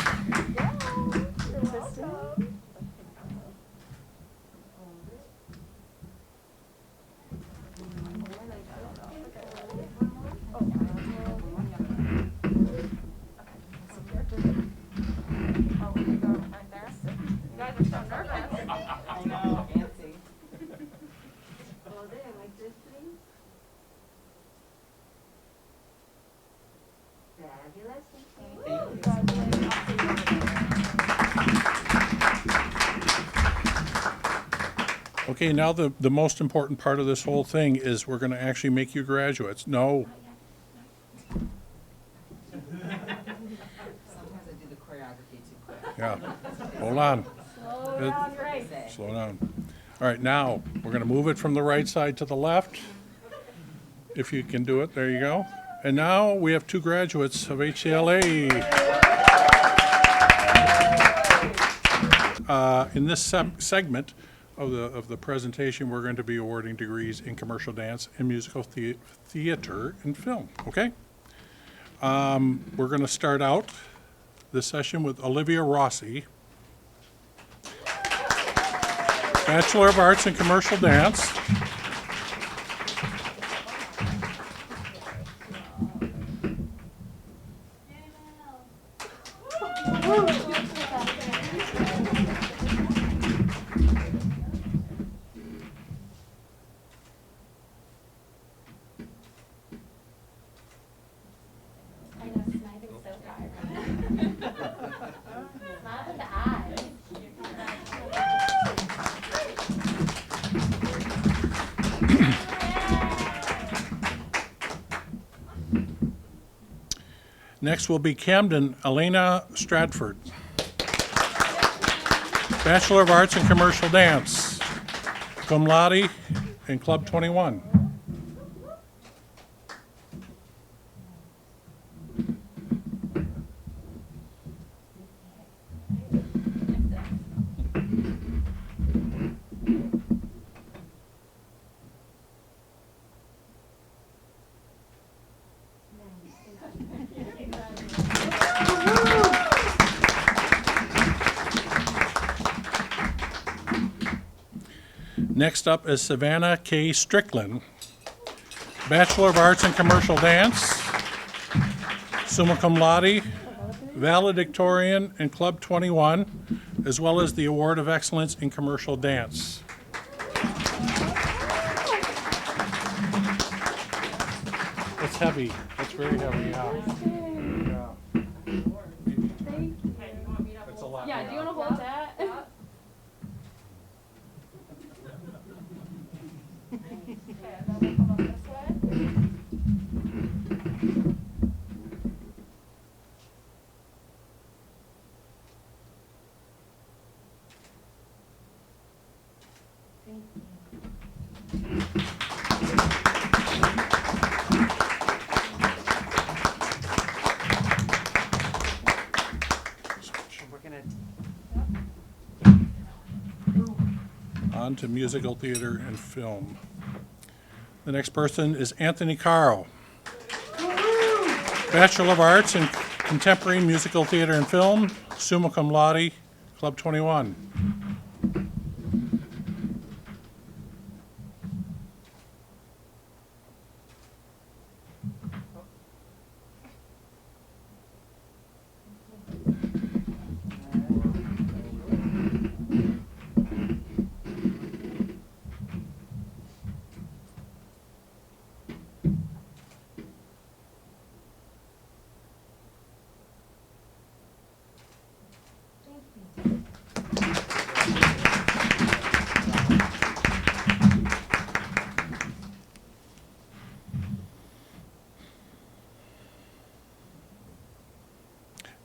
Okay, now the most important part of this whole thing is we're going to actually make you graduates. No. Sometimes I do the choreography too quick. Yeah. Hold on. Slow down, Grace. Slow down. All right, now we're going to move it from the right side to the left. If you can do it, there you go. And now we have 2 graduates of HCLA. In this segment of the presentation, we're going to be awarding degrees in commercial dance and musical theater and film. Okay. We're going to start out this session with Olivia Rossi, Bachelor of Arts in Commercial Dance. Next will be Camden Elena Stratford, Bachelor of Arts in Commercial Dance, cum laude in Club 21. Next up is Savannah K. Strickland, Bachelor of Arts in Commercial Dance, summa cum laude, valedictorian in Club 21, as well as the Award of Excellence in Commercial Dance. heavy. That's very heavy, yeah. It's a lot. Yeah, do you want to hold that? Okay, and then we'll come up this way. On to musical theater and film. The next person is Anthony Caro. Bachelor of Arts in Contemporary Musical Theater and Film, summa cum laude, Club 21.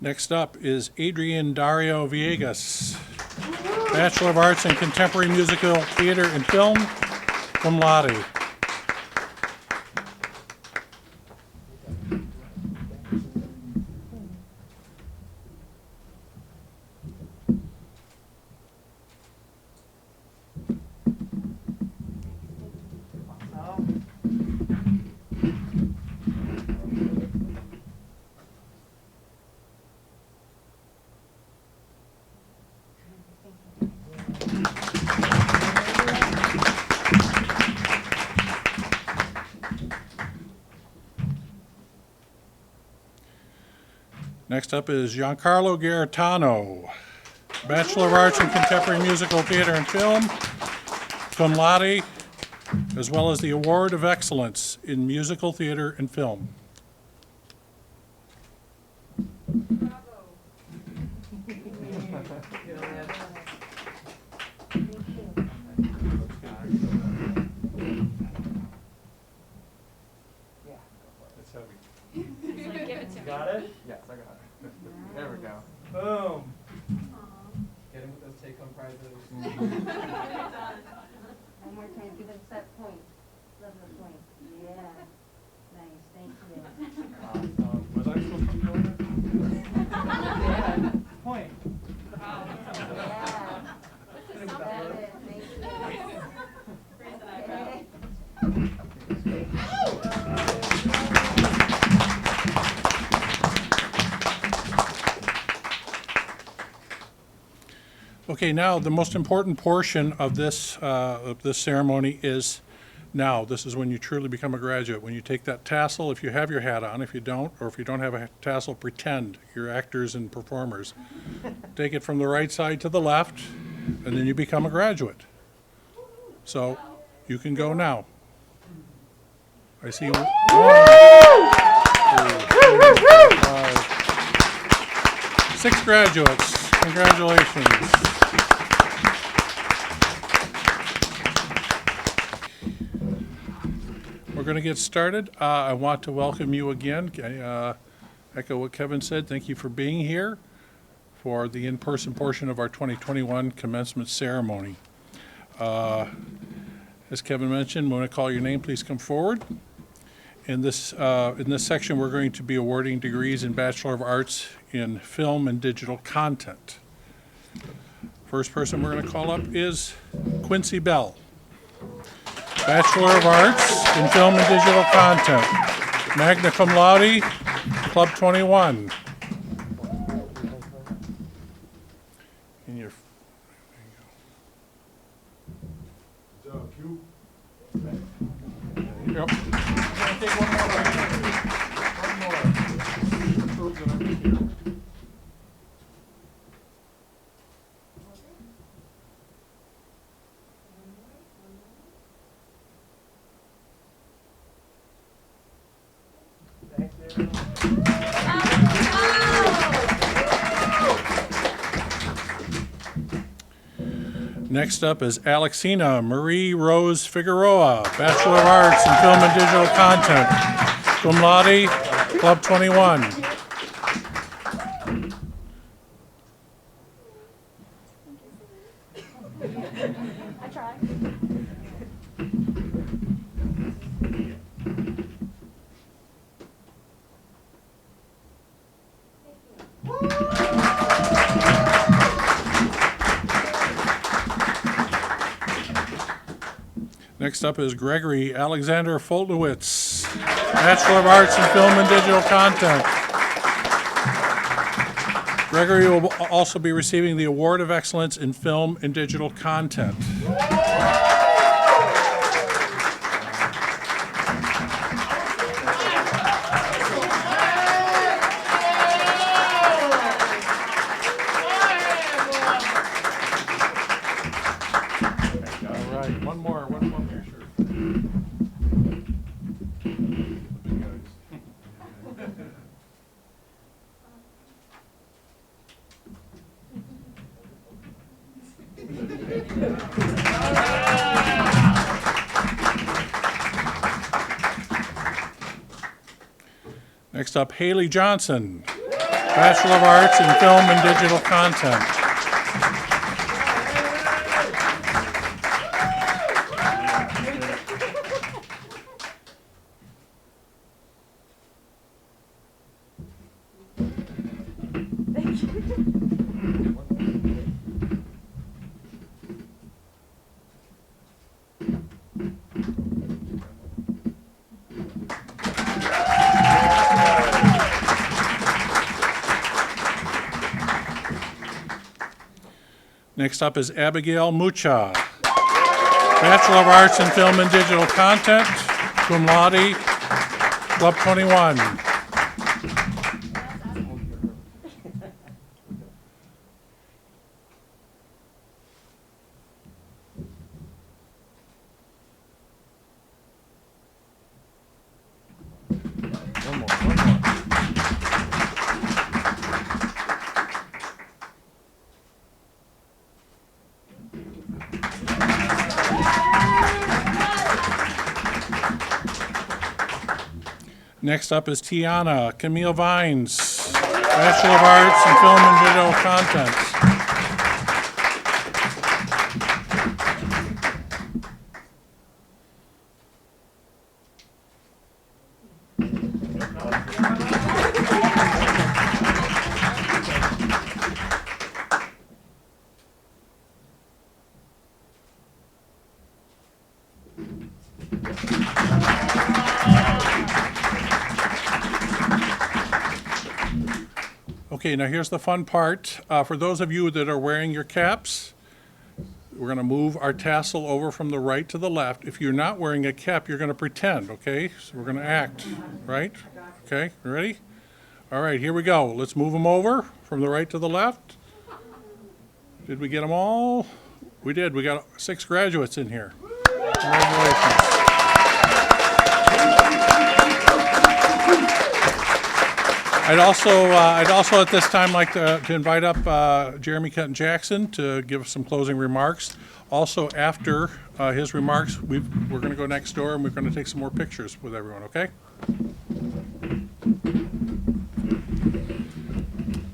Next up is Adrian Dario Villegas, Bachelor of Arts in Contemporary Musical Theater and Film, cum laude. Next up is Giancarlo Gaetano, Bachelor of Arts in Contemporary Musical Theater and Film, cum laude, as well as the Award of Excellence in Musical Theater and Film. Got it? Yes, I got it. There we go. Boom. Get him with those take-home prizes. One more time, give us that point. Love the point. Yeah. Nice, thank you. Awesome. Was I supposed to be going there? Point. Yeah. Love it, thank you. Okay, now the most important portion of this ceremony is now. This is when you truly become a graduate. When you take that tassel, if you have your hat on, if you don't, or if you don't have a tassel, pretend you're actors and performers. Take it from the right side to the left, and then you become a graduate. So you can go now. I see 1, 2, 3, 4, 5, 6 graduates. Congratulations. We're going to get started. I want to welcome you again. Echo what Kevin said. Thank you for being here for the in-person portion of our 2021 commencement ceremony. As Kevin mentioned, when I call your name, please come forward. In this section, we're going to be awarding degrees in Bachelor of Arts in Film and Digital Content. First person we're going to call up is Quincy Bell, Bachelor of Arts in Film and Digital Content, magna cum laude, Club 21. In your, Yep. Take one more. Next up is Alexina Marie Rose Figueroa, Bachelor of Arts in Film and Digital Content, cum laude, Club 21. I tried. Next up is Gregory Alexander Foldowitz, Bachelor of Arts in Film and Digital Content. Gregory will also be receiving the Award of Excellence in Film and Digital Content. All right, one more picture. Next up, Haley Johnson, Bachelor of Arts in Film and Digital Content. Next up is Abigail Mucha, Bachelor of Arts in Film and Digital Content, cum laude, Club 21. One more. Next up is Tiana Camille Vines, Bachelor of Arts in Film and Digital Content. Okay, now here's the fun part. For those of you that are wearing your caps, we're going to move our tassel over from the right to the left. If you're not wearing a cap, you're going to pretend, okay? So we're going to act, right? Okay, ready? All right, here we go. Let's move them over from the right to the left. Did we get them all? We did. We got 6 graduates in here. Congratulations. I'd also at this time like to invite up Jeremy Cutton Jackson to give us some closing remarks. Also, after his remarks, we're going to go next door and we're going to take some more pictures with everyone, okay?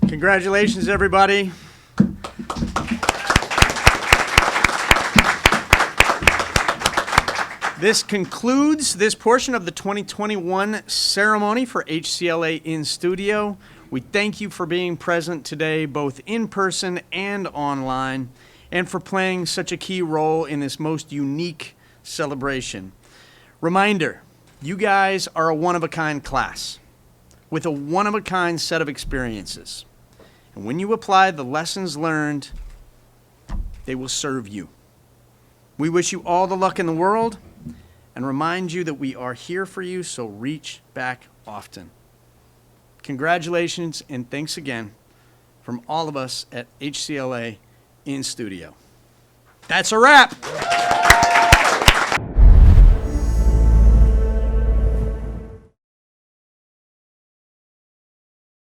Congratulations, everybody. This concludes this portion of the 2021 ceremony for HCLA in Studio. We thank you for being present today, both in person and online, and for playing such a key role in this most unique celebration. Reminder, you guys are a one-of-a-kind class with a one-of-a-kind set of experiences. And when you apply the lessons learned, they will serve you. We wish you all the luck in the world and remind you that we are here for you, so reach back often. Congratulations and thanks again from all of us at HCLA in Studio. That's a wrap.